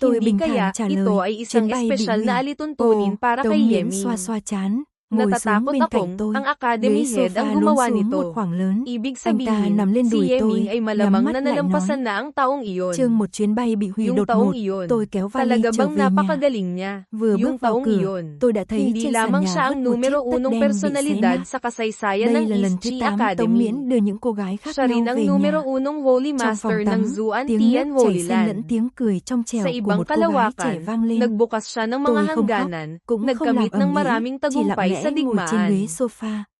Tôi Hindi bình kaya thản trả ito lời, ay isang chuyến bay bị espesyal na hủy. alituntunin para Tống kay Miễn Yeming. xoa xoa chán, ngồi xuống Natatakot bên cạnh akong tôi. ang Ghế Academy Head ang sofa gumawa lún xuống nito. một khoảng lớn. Ibig Anh ta sabihin, nằm lên si đùi tôi, Yeming ay nhắm malamang mắt na lại nói. nalampasan na ang taong iyon. Chương một chuyến bay bị hủy Yung đột taong ngột, iyon, tôi kéo vali talaga trở bang về nhà. napakagaling niya. Vừa Yung bước vào taong cửa, iyon, tôi đã thấy hindi trên sàn lamang nhà siya vứt ang một chiếc numero tất unong đen bị xé personalidad nát. sa kasaysayan Đây ng là lần East thứ Chi 8 Tống Academy. Miễn đưa những cô gái khác Siya rin nhau ang về numero nhà. unong Holy Trong Master phòng ng tắm, Zuan tiếng Tian nước Holy chảy xen lẫn Land. tiếng cười trong trẻo Sa của ibang một cô gái trẻ kalawakan, vang lên. nagbukas siya ng mga Tôi không khóc, hangganan, cũng không làm nagkamit ng ầm ĩ, maraming chỉ lặng tagumpay lẽ sa ngồi trên ghế digmaan. sofa.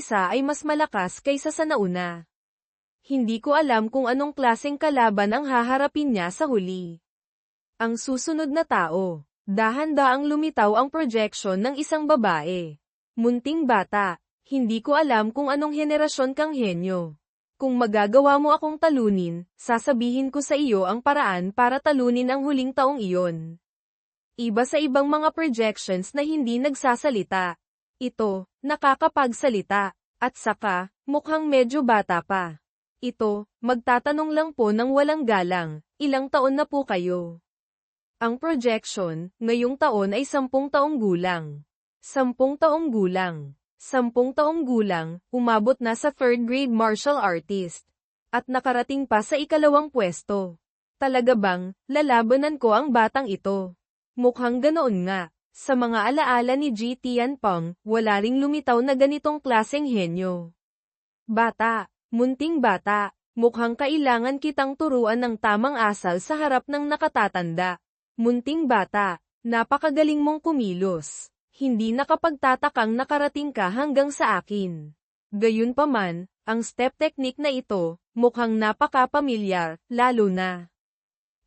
isa ay mas malakas kaysa sa nauna. Hindi ko alam kung anong klaseng kalaban ang haharapin niya sa huli. Ang susunod na tao. Dahan-daang lumitaw ang projection ng isang babae. Munting bata, hindi ko alam kung anong henerasyon kang henyo. Kung magagawa mo akong talunin, sasabihin ko sa iyo ang paraan para talunin ang huling taong iyon. Iba sa ibang mga projections na hindi nagsasalita. Ito, nakakapagsalita, at saka, mukhang medyo bata pa. Ito, magtatanong lang po ng walang galang, ilang taon na po kayo? Ang projection, ngayong taon ay 10 taong gulang. 10 taong gulang. 10 taong gulang, umabot na sa 3rd grade martial artist. At nakarating pa sa ikalawang pwesto. Talaga bang, lalabanan ko ang batang ito? Mukhang ganoon nga. Sa mga alaala ni G. Tianpeng, wala ring lumitaw na ganitong klaseng henyo. Bata, munting bata, mukhang kailangan kitang turuan ng tamang asal sa harap ng nakatatanda. Munting bata, napakagaling mong kumilos. Hindi nakapagtatakang nakarating ka hanggang sa akin. Gayunpaman, ang step technique na ito, mukhang napaka-pamilyar, lalo na.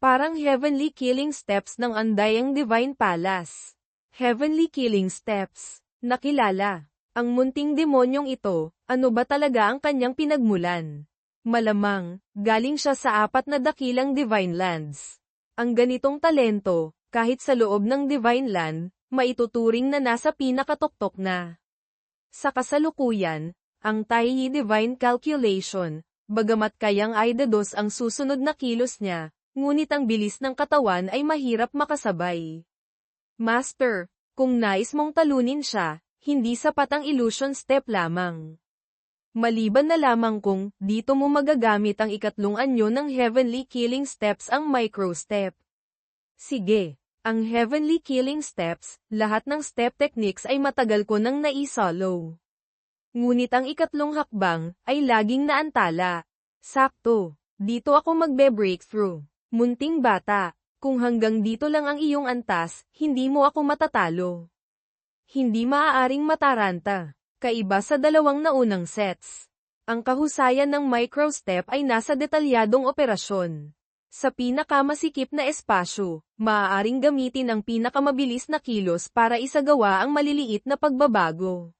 Parang heavenly killing steps ng Andayang Divine Palace. Heavenly killing steps. Nakilala. Ang munting demonyong ito, ano ba talaga ang kanyang pinagmulan? Malamang, galing siya sa 4 na dakilang Divine Lands. Ang ganitong talento, kahit sa loob ng Divine Land, maituturing na nasa pinakatuktok na. Sa kasalukuyan, ang Taiyi Divine Calculation, bagamat kayang ay dedos ang susunod na kilos niya, ngunit ang bilis ng katawan ay mahirap makasabay. Master, kung nais mong talunin siya, hindi sapat ang illusion step lamang. Maliban na lamang kung dito mo magagamit ang ikatlong anyo ng heavenly killing steps ang micro step. Sige. Ang heavenly killing steps, lahat ng step techniques ay matagal ko nang naisolo. Ngunit ang ikatlong hakbang, ay laging naantala. Sakto, dito ako magbe-breakthrough. Munting bata, kung hanggang dito lang ang iyong antas, hindi mo ako matatalo. Hindi maaaring mataranta. Kaiba sa dalawang naunang sets. Ang kahusayan ng micro step ay nasa detalyadong operasyon. Sa pinakamasikip na espasyo, maaaring gamitin ang pinakamabilis na kilos para isagawa ang maliliit na pagbabago.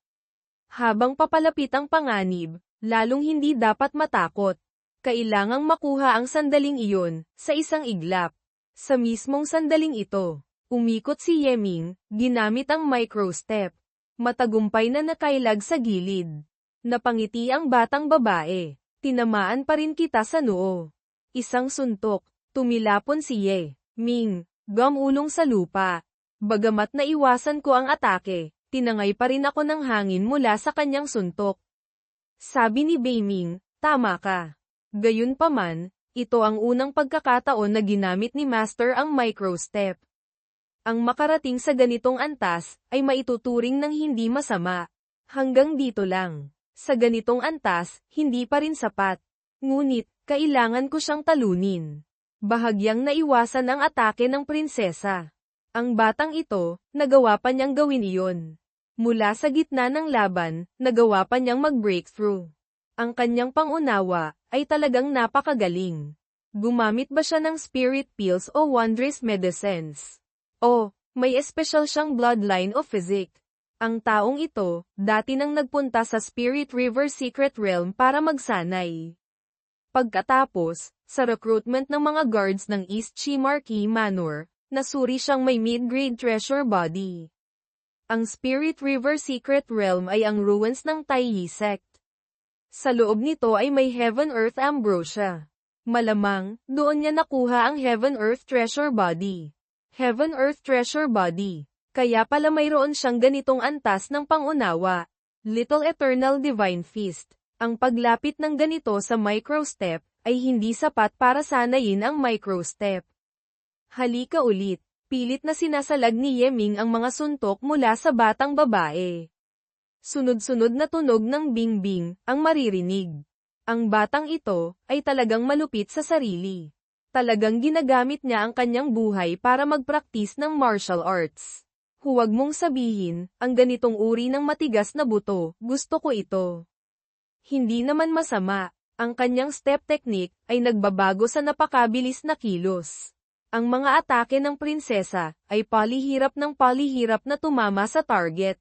Habang papalapit ang panganib, lalong hindi dapat matakot. Kailangang makuha ang sandaling iyon, sa isang iglap. Sa mismong sandaling ito, umikot si Yeming, ginamit ang micro step. Matagumpay na nakailag sa gilid. Napangiti ang batang babae. Tinamaan pa rin kita sa noo. Isang suntok, tumilapon si Ye Ming, gumulong sa lupa. Bagamat naiwasan ko ang atake, tinangay pa rin ako ng hangin mula sa kanyang suntok. Sabi ni Beiming, tama ka. Gayunpaman, ito ang unang pagkakataon na ginamit ni Master ang micro step. Ang makarating sa ganitong antas, ay maituturing ng hindi masama. Hanggang dito lang. Sa ganitong antas, hindi pa rin sapat. Ngunit, kailangan ko siyang talunin. Bahagyang naiwasan ang atake ng prinsesa. Ang batang ito, nagawa pa niyang gawin iyon. Mula sa gitna ng laban, nagawa pa niyang mag-breakthrough. Ang kanyang pangunawa, ay talagang napakagaling. Gumamit ba siya ng spirit pills o wondrous medicines? O, may espesyal siyang bloodline o physique. Ang taong ito, dati nang nagpunta sa Spirit River Secret Realm para magsanay. Pagkatapos, sa recruitment ng mga guards ng East Chi Marquee Manor, nasuri siyang may mid-grade treasure body. Ang Spirit River Secret Realm ay ang ruins ng Taiyi sect. Sa loob nito ay may Heaven Earth Ambrosia. Malamang, doon niya nakuha ang Heaven Earth Treasure Body. Heaven Earth Treasure Body. Kaya pala mayroon siyang ganitong antas ng pangunawa. Little Eternal Divine Feast. Ang paglapit ng ganito sa micro-step, ay hindi sapat para sanayin ang micro-step. Halika ulit. Pilit na sinasalag ni Yeming ang mga suntok mula sa batang babae. Sunod-sunod na tunog ng bing-bing, ang maririnig. Ang batang ito, ay talagang malupit sa sarili. Talagang ginagamit niya ang kanyang buhay para magpraktis ng martial arts. Huwag mong sabihin, ang ganitong uri ng matigas na buto, gusto ko ito. Hindi naman masama, ang kanyang step technique, ay nagbabago sa napakabilis na kilos. Ang mga atake ng prinsesa, ay palihirap na tumama sa target.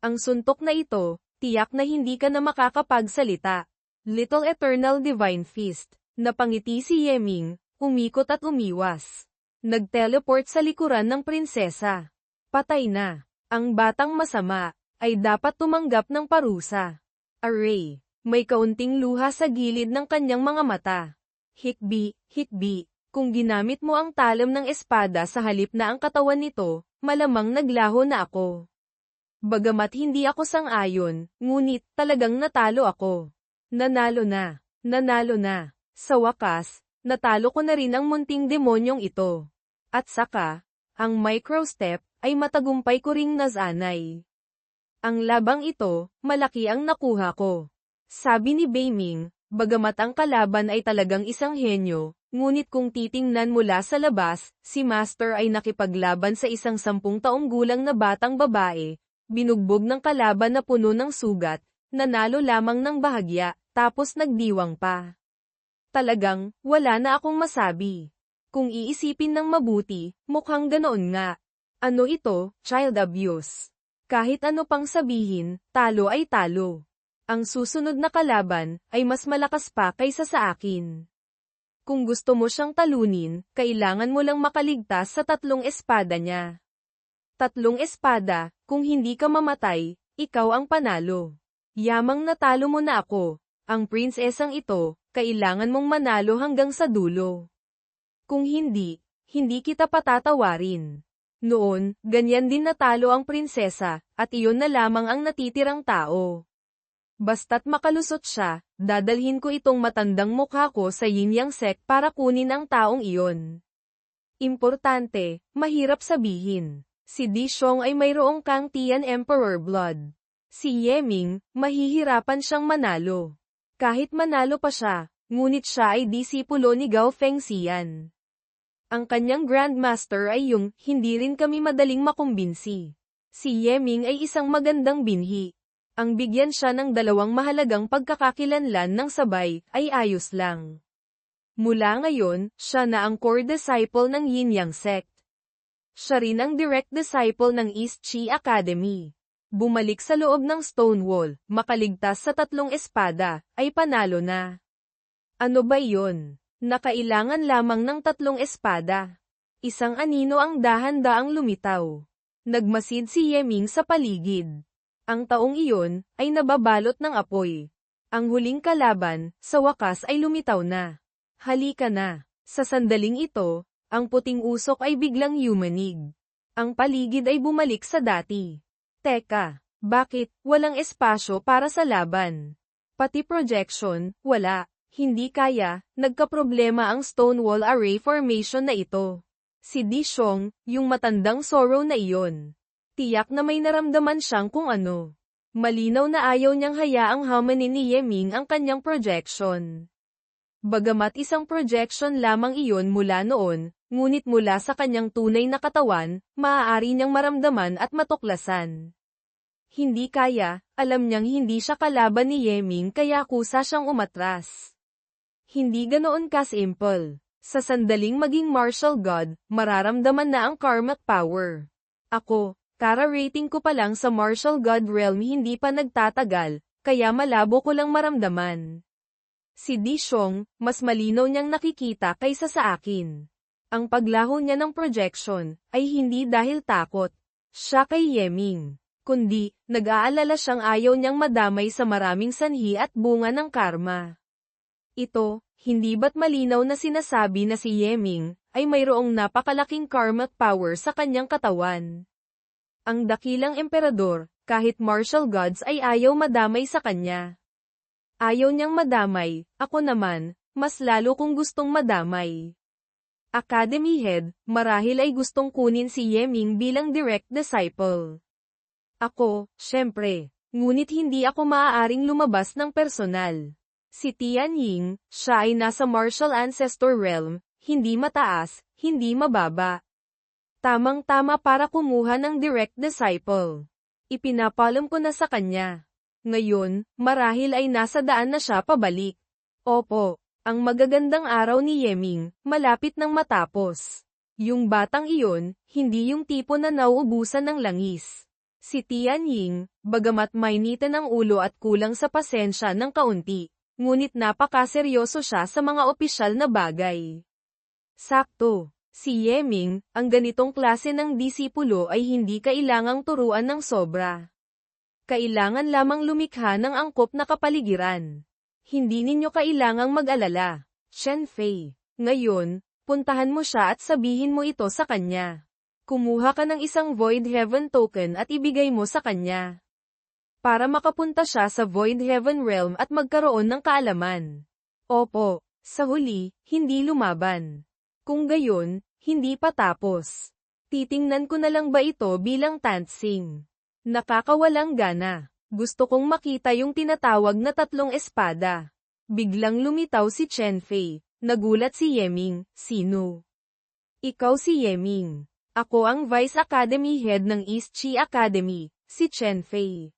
Ang suntok na ito, tiyak na hindi ka na makakapagsalita. Little Eternal Divine Feast. Napangiti si Yeming, umikot at umiwas. Nag-teleport sa likuran ng prinsesa. Patay na. Ang batang masama, ay dapat tumanggap ng parusa. Array. May kaunting luha sa gilid ng kanyang mga mata. Hikbi, Hikbi, kung ginamit mo ang talam ng espada sa halip na ang katawan nito, malamang naglaho na ako. Bagamat hindi ako sang-ayon, ngunit talagang natalo ako. Nanalo na. Nanalo na. Sa wakas, natalo ko na rin ang munting demonyong ito. At saka, ang micro-step ay matagumpay ko ring nasanay. Ang labang ito, malaki ang nakuha ko. Sabi ni Beiming, bagamat ang kalaban ay talagang isang henyo, ngunit kung titingnan mula sa labas, si Master ay nakipaglaban sa isang 10 taong gulang na batang babae, binugbog ng kalaban na puno ng sugat, nanalo lamang ng bahagya, tapos nagdiwang pa. Talagang, wala na akong masabi. Kung iisipin ng mabuti, mukhang ganoon nga. Ano ito, child abuse? Kahit ano pang sabihin, talo ay talo. Ang susunod na kalaban, ay mas malakas pa kaysa sa akin. Kung gusto mo siyang talunin, kailangan mo lang makaligtas sa 3 espada niya. 3 espada, kung hindi ka mamatay, ikaw ang panalo. Yamang natalo mo na ako. Ang prinsesang ito, kailangan mong manalo hanggang sa dulo. Kung hindi, hindi kita patatawarin. Noon, ganyan din natalo ang prinsesa, at iyon na lamang ang natitirang tao. Basta't makalusot siya, dadalhin ko itong matandang mukha ko sa Yin-Yang sect para kunin ang taong iyon. Importante, mahirap sabihin. Si Di Xiong ay mayroong Kang Tian Emperor blood. Si Yeming, mahihirapan siyang manalo. Kahit manalo pa siya, ngunit siya ay disipulo ni Gao Fengxian. Ang kanyang Grandmaster ay yung, hindi rin kami madaling makumbinsi. Si Yeming ay isang magandang binhi. Ang bigyan siya ng 2 mahalagang pagkakakilanlan ng sabay, ay ayos lang. Mula ngayon, siya na ang core disciple ng Yin-Yang sect. Siya rin ang direct disciple ng East Chi Academy. Bumalik sa loob ng Stonewall, makaligtas sa 3 espada, ay panalo na. Ano ba iyon? Nakailangan lamang ng 3 espada. Isang anino ang dahan-daang lumitaw. Nagmasid si Yeming sa paligid. Ang taong iyon, ay nababalot ng apoy. Ang huling kalaban, sa wakas ay lumitaw na. Halika na. Sa sandaling ito, ang puting usok ay biglang yumanig. Ang paligid ay bumalik sa dati. Teka, bakit walang espasyo para sa laban? Pati projection, wala. Hindi kaya, nagkaproblema ang Stonewall Array Formation na ito. Si Di Xiong, yung matandang Sorrow na iyon. Tiyak na may naramdaman siyang kung ano. Malinaw na ayaw niyang hayaang hamanin ni Yeming ang kanyang projection. Bagamat isang projection lamang iyon mula noon, ngunit mula sa kanyang tunay na katawan, maaari niyang maramdaman at matuklasan. Hindi kaya, alam niyang hindi siya kalaban ni Yeming kaya kusa siyang umatras. Hindi ganoon ka-simple. Sa sandaling maging martial god, mararamdaman na ang karmic power. Ako, kara-rating ko pa lang sa martial god realm hindi pa nagtatagal, kaya malabo ko lang maramdaman. Si Di Xiong, mas malinaw niyang nakikita kaysa sa akin. Ang paglaho niya ng projection, ay hindi dahil takot. Siya kay Yeming. Kundi, nag-aalala siyang ayaw niyang madamay sa maraming sanhi at bunga ng karma. Ito, hindi ba't malinaw na sinasabi na si Yeming, ay mayroong napakalaking karmic power sa kanyang katawan. Ang dakilang emperador, kahit martial gods ay ayaw madamay sa kanya. Ayaw niyang madamay, ako naman, mas lalo kong gustong madamay. Academy Head, marahil ay gustong kunin si Yeming bilang direct disciple. Ako, syempre, ngunit hindi ako maaaring lumabas ng personal. Si Tian Ying, siya ay nasa martial ancestor realm, hindi mataas, hindi mababa. Tamang-tama para kumuha ng direct disciple. Ipinapalam ko na sa kanya. Ngayon, marahil ay nasa daan na siya pabalik. Opo, ang magagandang araw ni Yeming, malapit nang matapos. Yung batang iyon, hindi yung tipo na nauubusan ng langis. Si Tian Ying, bagamat mainitan ang ulo at kulang sa pasensya ng kaunti, ngunit napakaseryoso siya sa mga opisyal na bagay. Sakto, si Yeming, ang ganitong klase ng disipulo ay hindi kailangang turuan ng sobra. Kailangan lamang lumikha ng angkop na kapaligiran. Hindi ninyo kailangang mag-alala, Chen Fei. Ngayon, puntahan mo siya at sabihin mo ito sa kanya. Kumuha ka ng isang Void Heaven token at ibigay mo sa kanya. Para makapunta siya sa Void Heaven Realm at magkaroon ng kaalaman. Opo, sa huli, hindi lumaban. Kung gayon, hindi pa tapos. Titingnan ko na lang ba ito bilang tansing? Nakakawalang gana. Gusto kong makita yung tinatawag na tatlong espada. Biglang lumitaw si Chen Fei. Nagulat si Yeming, sino? Ikaw si Yeming. Ako ang Vice Academy Head ng East Chi Academy, si Chen Fei.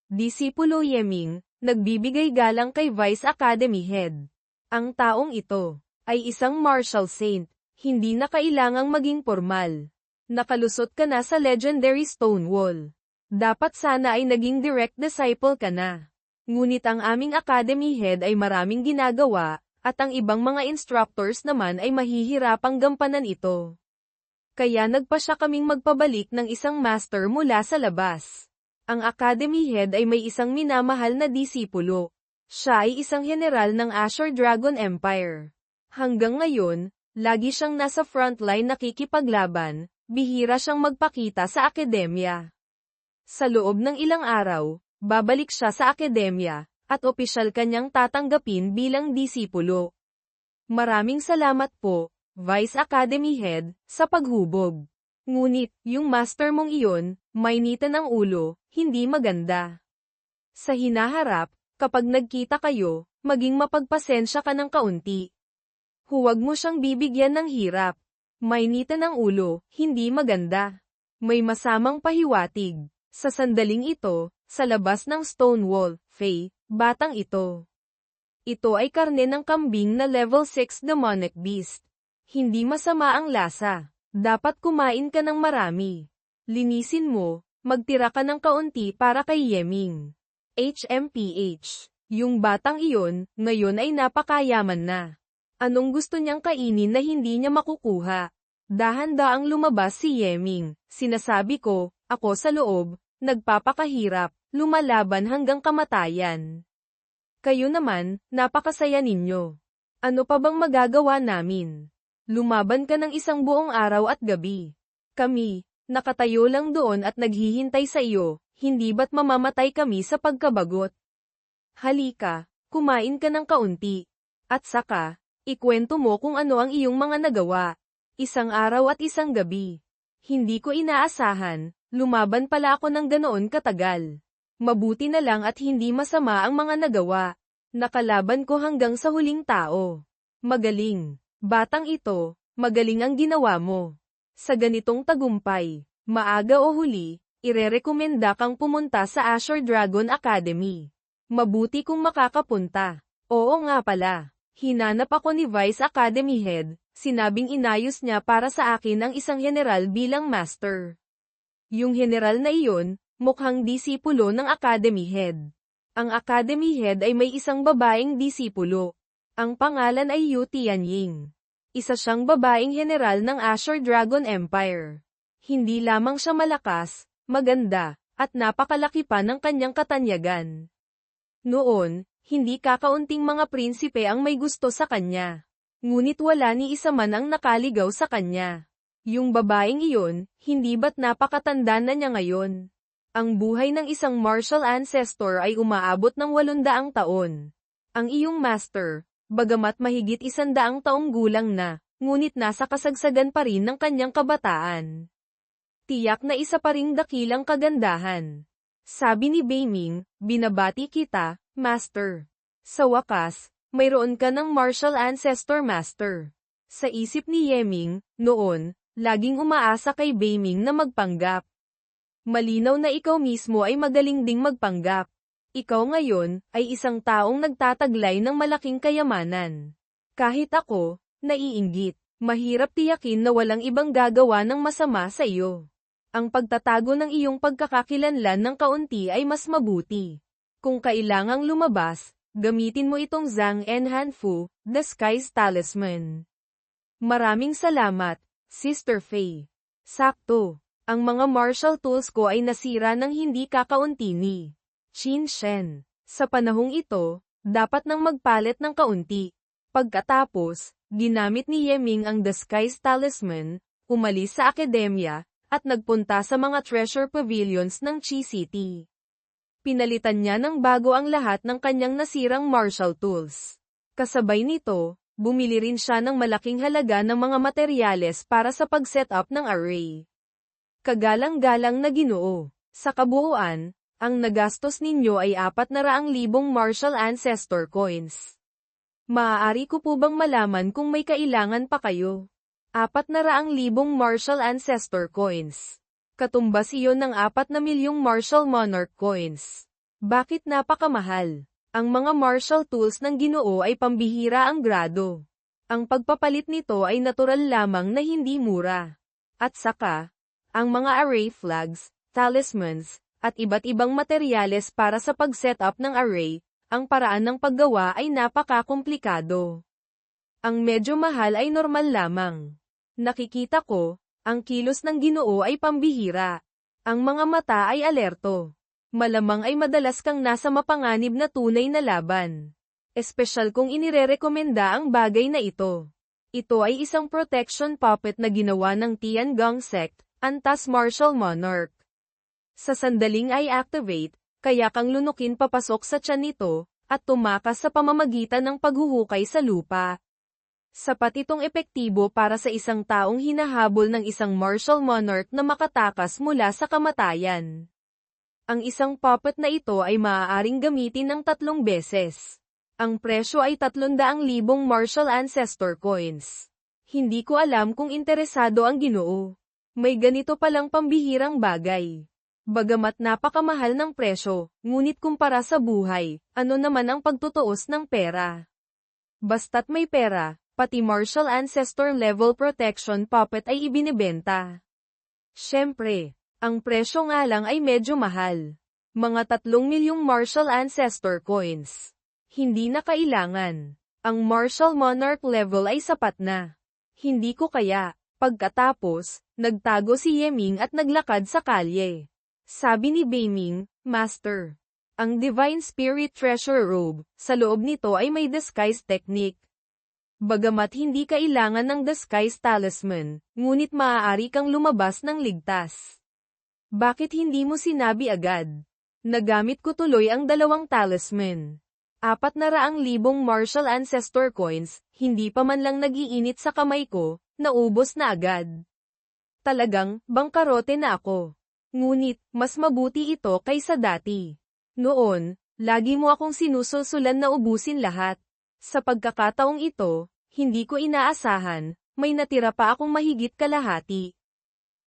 Disipulo Yeming, nagbibigay galang kay Vice Academy Head. Ang taong ito ay isang martial saint, hindi na kailangang maging formal. Nakalusot ka na sa legendary Stonewall. Dapat sana ay naging direct disciple ka na. Ngunit ang aming academy head ay maraming ginagawa, at ang ibang mga instructors naman ay mahihirapang gampanan ito. Kaya nagpasya kaming magpabalik ng isang master mula sa labas. Ang academy head ay may isang minamahal na disipulo. Siya ay isang general ng Azure Dragon Empire. Hanggang ngayon, lagi siyang nasa frontline nakikipaglaban, bihira siyang magpakita sa akademya. Sa loob ng ilang araw, babalik siya sa akademya, at opisyal kanyang tatanggapin bilang disipulo. Maraming salamat po, Vice Academy Head, sa paghubog. Ngunit, yung master mong iyon, mainitan ang ulo, hindi maganda. Sa hinaharap, kapag nagkita kayo, maging mapagpasensya ka ng kaunti. Huwag mo siyang bibigyan ng hirap. Mainitan ang ulo, hindi maganda. May masamang pahiwatig. Sa sandaling ito, sa labas ng Stonewall, Fei, batang ito. Ito ay karne ng kambing na level 6 demonic beast. Hindi masama ang lasa. Dapat kumain ka ng marami. Linisin mo, magtira ka ng kaunti para kay Yeming. HMPH. Yung batang iyon, ngayon ay napakayaman na. Anong gusto niyang kainin na hindi niya makukuha? Dahan-daang lumabas si Yeming. Sinasabi ko, ako sa loob, nagpapakahirap, lumalaban hanggang kamatayan. Kayo naman, napakasaya ninyo. Ano pa bang magagawa namin? Lumaban ka ng isang buong araw at gabi. Kami, nakatayo lang doon at naghihintay sa iyo, hindi ba't mamamatay kami sa pagkabagot? Halika, kumain ka ng kaunti. At saka, ikwento mo kung ano ang iyong mga nagawa. Isang araw at isang gabi. Hindi ko inaasahan, lumaban pala ako ng ganoon katagal. Mabuti na lang at hindi masama ang mga nagawa. Nakalaban ko hanggang sa huling tao. Magaling. Batang ito, magaling ang ginawa mo. Sa ganitong tagumpay, maaga o huli, irerekomenda kang pumunta sa Azure Dragon Academy. Mabuti kung makakapunta. Oo nga pala. Hinanap ako ni Vice Academy Head, sinabing inayos niya para sa akin ang isang general bilang master. Yung general na iyon, mukhang disipulo ng Academy Head. Ang Academy Head ay may isang babaeng disipulo. Ang pangalan ay Yu Tianying. Isa siyang babaeng general ng Azure Dragon Empire. Hindi lamang siya malakas, maganda, at napakalaki pa ng kanyang katanyagan. Noon, hindi kakaunting mga prinsipe ang may gusto sa kanya. Ngunit wala ni isa man ang nakaligaw sa kanya. Yung babaeng iyon, hindi ba't napakatanda na niya ngayon? Ang buhay ng isang martial ancestor ay umaabot ng 800 taon. Ang iyong master, bagamat mahigit 100 taong gulang na, ngunit nasa kasagsagan pa rin ng kanyang kabataan. Tiyak na isa pa ring dakilang kagandahan. Sabi ni Beiming, binabati kita, Master. Sa wakas, mayroon ka ng martial ancestor master. Sa isip ni Yeming, noon, laging umaasa kay Beiming na magpanggap. Malinaw na ikaw mismo ay magaling ding magpanggap. Ikaw ngayon, ay isang taong nagtataglay ng malaking kayamanan. Kahit ako, naiinggit. Mahirap tiyakin na walang ibang gagawa ng masama sa iyo. Ang pagtatago ng iyong pagkakakilanlan ng kaunti ay mas mabuti. Kung kailangang lumabas, gamitin mo itong Zhang Enhanfu, the Sky's Talisman. Maraming salamat, Sister Fei. Sakto. Ang mga martial tools ko ay nasira ng hindi kakaunti ni Qin Shen. Sa panahong ito, dapat nang magpalit ng kaunti. Pagkatapos, ginamit ni Yeming ang Disguise Talisman, umalis sa akademya, at nagpunta sa mga treasure pavilions ng Chi City. Pinalitan niya ng bago ang lahat ng kanyang nasirang martial tools. Kasabay nito, bumili rin siya ng malaking halaga ng mga materyales para sa pag-set up ng array. Kagalang-galang na Ginoo, sa kabuuan, ang nagastos ninyo ay 400,000 martial ancestor coins. Maaari ko po bang malaman kung may kailangan pa kayo? 400,000 martial ancestor coins. Katumbas iyon ng 4 na milyong martial monarch coins. Bakit napakamahal? Ang mga martial tools ng Ginoo ay pambihira ang grado. Ang pagpapalit nito ay natural lamang na hindi mura. At saka, ang mga array flags, talismans, at iba't ibang materyales para sa pag-set up ng array, ang paraan ng paggawa ay napaka-komplikado. Ang medyo mahal ay normal lamang. Nakikita ko, ang kilos ng Ginoo ay pambihira. Ang mga mata ay alerto. Malamang ay madalas kang nasa mapanganib na tunay na laban. Espesyal kung inirerekomenda ang bagay na ito. Ito ay isang protection puppet na ginawa ng Tiangong Sect, Antas Martial Monarch. Sa sandaling ay activate, kaya kang lunukin papasok sa tiyan nito, at tumakas sa pamamagitan ng paghuhukay sa lupa. Sapat itong epektibo para sa isang taong hinahabol ng isang martial monarch na makatakas mula sa kamatayan. Ang isang puppet na ito ay maaaring gamitin ng 3 beses. Ang presyo ay 300,000 martial ancestor coins. Hindi ko alam kung interesado ang Ginoo. May ganito palang pambihirang bagay. Bagamat napakamahal ng presyo, ngunit kumpara sa buhay, ano naman ang pagtutuos ng pera? Basta't may pera, pati martial ancestor level protection puppet ay ibinebenta. Siyempre, ang presyo nga lang ay medyo mahal. Mga 3 milyong martial ancestor coins. Hindi na kailangan. Ang martial monarch level ay sapat na. Hindi ko kaya. Pagkatapos, nagtago si Yeming at naglakad sa kalye. Sabi ni Beiming, Master. Ang Divine Spirit Treasure Robe, sa loob nito ay may disguise technique. Bagamat hindi kailangan ng disguise talisman, ngunit maaari kang lumabas ng ligtas. Bakit hindi mo sinabi agad? Nagamit ko tuloy ang 2 talisman. 400,000 martial ancestor coins, hindi pa man lang nagiinit sa kamay ko, naubos na agad. Talagang, bangkarote na ako. Ngunit, mas mabuti ito kaysa dati. Noon, lagi mo akong sinusulsulan na ubusin lahat. Sa pagkakataong ito, hindi ko inaasahan, may natira pa akong mahigit kalahati.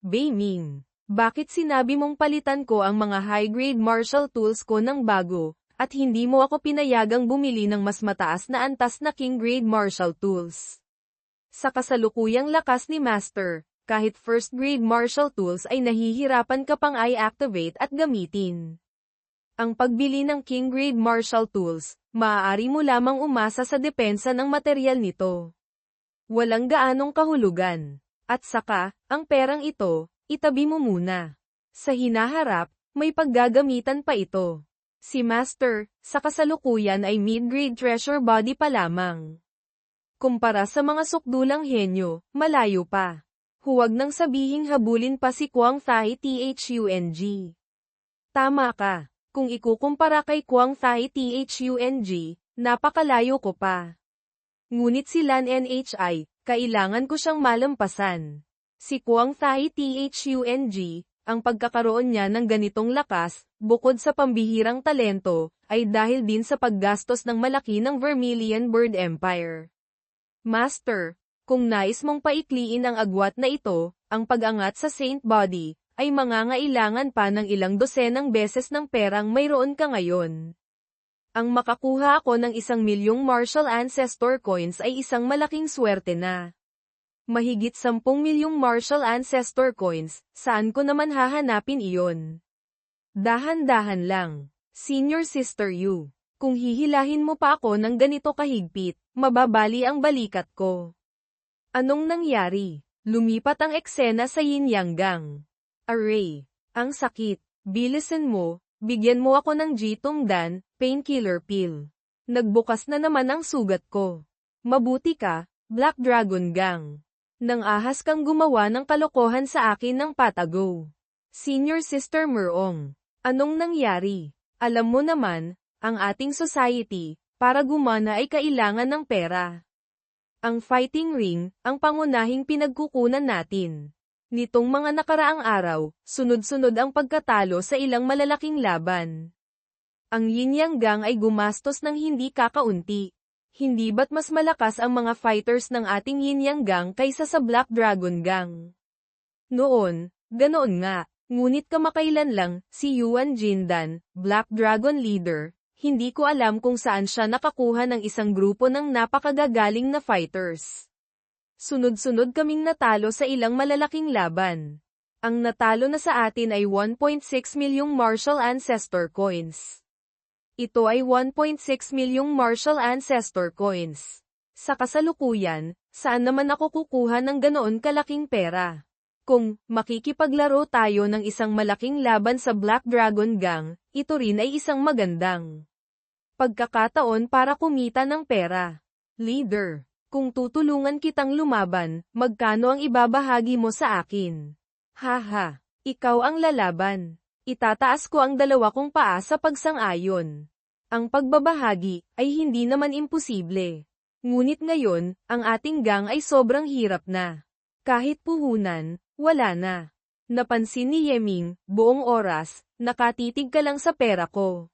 Beiming, bakit sinabi mong palitan ko ang mga high-grade martial tools ko ng bago, at hindi mo ako pinayagang bumili ng mas mataas na antas na king-grade martial tools? Sa kasalukuyang lakas ni Master, kahit first-grade martial tools ay nahihirapan ka pang i-activate at gamitin. Ang pagbili ng king-grade martial tools, maaari mo lamang umasa sa depensa ng materyal nito. Walang gaanong kahulugan. At saka, ang perang ito, itabi mo muna. Sa hinaharap, may paggagamitan pa ito. Si Master, sa kasalukuyan ay mid-grade treasure body pa lamang. Kumpara sa mga sukdulang henyo, malayo pa. Huwag nang sabihing habulin pa si Kwang Thai Thung. Tama ka. Kung ikukumpara kay Kwang Thai Thung, napakalayo ko pa. Ngunit si Lan Nhi, kailangan ko siyang malampasan. Si Kwang Thai Thung, ang pagkakaroon niya ng ganitong lakas, bukod sa pambihirang talento, ay dahil din sa paggastos ng malaki ng Vermilion Bird Empire. Master, kung nais mong paikliin ang agwat na ito, ang pag-angat sa Saint Body, ay mangangailangan pa ng ilang dosenang beses ng perang mayroon ka ngayon. Ang makakuha ako ng 1 milyong martial ancestor coins ay isang malaking swerte na. Mahigit 10 milyong martial ancestor coins, saan ko naman hahanapin iyon? Dahan-dahan lang. Senior Sister Yu. Kung hihilahin mo pa ako ng ganito kahigpit, mababali ang balikat ko. Anong nangyari? Lumipat ang eksena sa Yin Yang Gang. Aray, ang sakit. Bilisan mo, bigyan mo ako ng G-Tumdan, painkiller pill. Nagbukas na naman ang sugat ko. Mabuti ka, Black Dragon Gang. Nang ahas kang gumawa ng kalokohan sa akin ng patago. Senior Sister Merong, anong nangyari? Alam mo naman, ang ating society, para gumana ay kailangan ng pera. Ang fighting ring, ang pangunahing pinagkukunan natin. Nitong mga nakaraang araw, sunod-sunod ang pagkatalo sa ilang malalaking laban. Ang Yin Yang Gang ay gumastos ng hindi kakaunti. Hindi ba't mas malakas ang mga fighters ng ating Yin Yang Gang kaysa sa Black Dragon Gang? Noon, ganoon nga, ngunit kamakailan lang, si Yuan Jindan, Black Dragon Leader, hindi ko alam kung saan siya nakakuha ng isang grupo ng napakagagaling na fighters. Sunod-sunod kaming natalo sa ilang malalaking laban. Ang natalo na sa atin ay 1.6 milyong Martial Ancestor Coins. Ito ay 1.6 milyong Martial Ancestor Coins. Sa kasalukuyan, saan naman ako kukuha ng ganoon kalaking pera? Kung makikipaglaro tayo ng isang malaking laban sa Black Dragon Gang, ito rin ay isang magandang pagkakataon para kumita ng pera. Leader, kung tutulungan kitang lumaban, magkano ang ibabahagi mo sa akin? Haha, ikaw ang lalaban. Itataas ko ang dalawa kong paa sa pagsang-ayon. Ang pagbabahagi ay hindi naman imposible. Ngunit ngayon, ang ating gang ay sobrang hirap na. Kahit puhunan, wala na. Napansin ni Yeming, buong oras, nakatitig ka lang sa pera ko.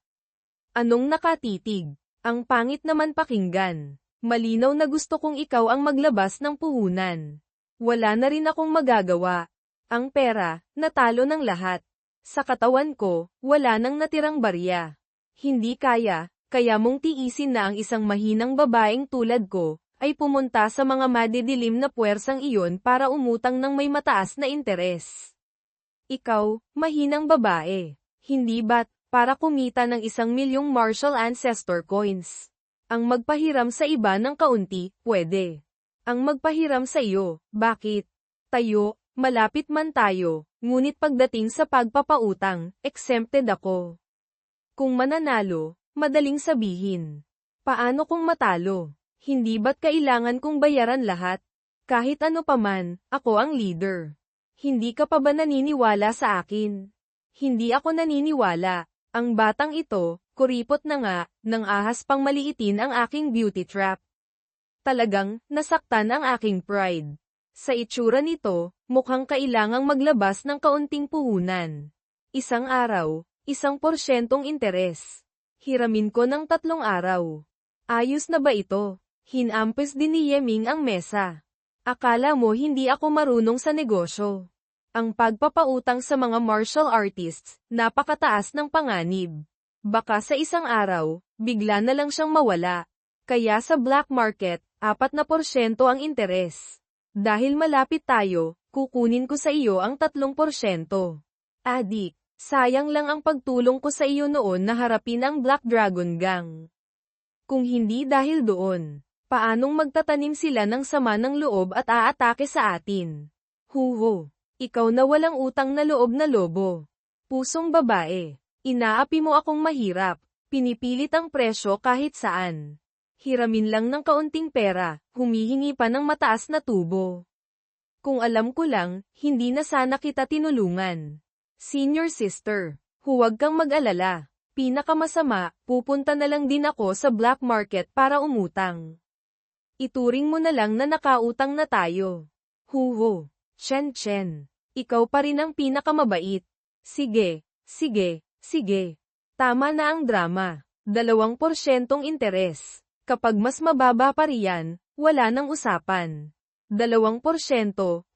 Anong nakatitig? Ang pangit naman pakinggan. Malinaw na gusto kong ikaw ang maglabas ng puhunan. Wala na rin akong magagawa. Ang pera, natalo ng lahat. Sa katawan ko, wala nang natirang barya. Hindi kaya, kaya mong tiisin na ang isang mahinang babaeng tulad ko, ay pumunta sa mga madidilim na puwersang iyon para umutang ng may mataas na interes. Ikaw, mahinang babae. Hindi ba't, para kumita ng 1 milyong Martial Ancestor Coins? Ang magpahiram sa iba ng kaunti, pwede. Ang magpahiram sa iyo, bakit? Tayo, malapit man tayo, ngunit pagdating sa pagpapautang, exempted ako. Kung mananalo, madaling sabihin. Paano kung matalo? Hindi ba't kailangan kong bayaran lahat? Kahit ano paman, ako ang leader. Hindi ka pa ba naniniwala sa akin? Hindi ako naniniwala. Ang batang ito, kuripot na nga, nang ahas pang maliitin ang aking beauty trap. Talagang, nasaktan ang aking pride. Sa itsura nito, mukhang kailangang maglabas ng kaunting puhunan. Isang araw, 1% interes. Hiramin ko ng 3 araw. Ayos na ba ito? Hinampes din ni Yeming ang mesa. Akala mo hindi ako marunong sa negosyo. Ang pagpapautang sa mga martial artists, napakataas ng panganib. Baka sa isang araw, bigla na lang siyang mawala. Kaya sa black market, 4% ang interes. Dahil malapit tayo, kukunin ko sa iyo ang 3%. Adik, sayang lang ang pagtulong ko sa iyo noon na harapin ang Black Dragon Gang. Kung hindi dahil doon, paanong magtatanim sila ng sama ng loob at aatake sa atin? Huho, ikaw na walang utang na loob na lobo. Pusong babae, inaapi mo akong mahirap, pinipilit ang presyo kahit saan. Hiramin lang ng kaunting pera, humihingi pa ng mataas na tubo. Kung alam ko lang, hindi na sana kita tinulungan. Senior sister, huwag kang mag-alala. Pinakamasama, pupunta na lang din ako sa black market para umutang. Ituring mo na lang na nakautang na tayo. Huho, Chen, ikaw pa rin ang pinakamabait. Sige, sige, sige. Tama na ang drama. 2% interes. Kapag mas mababa pa riyan, wala nang usapan. 2%,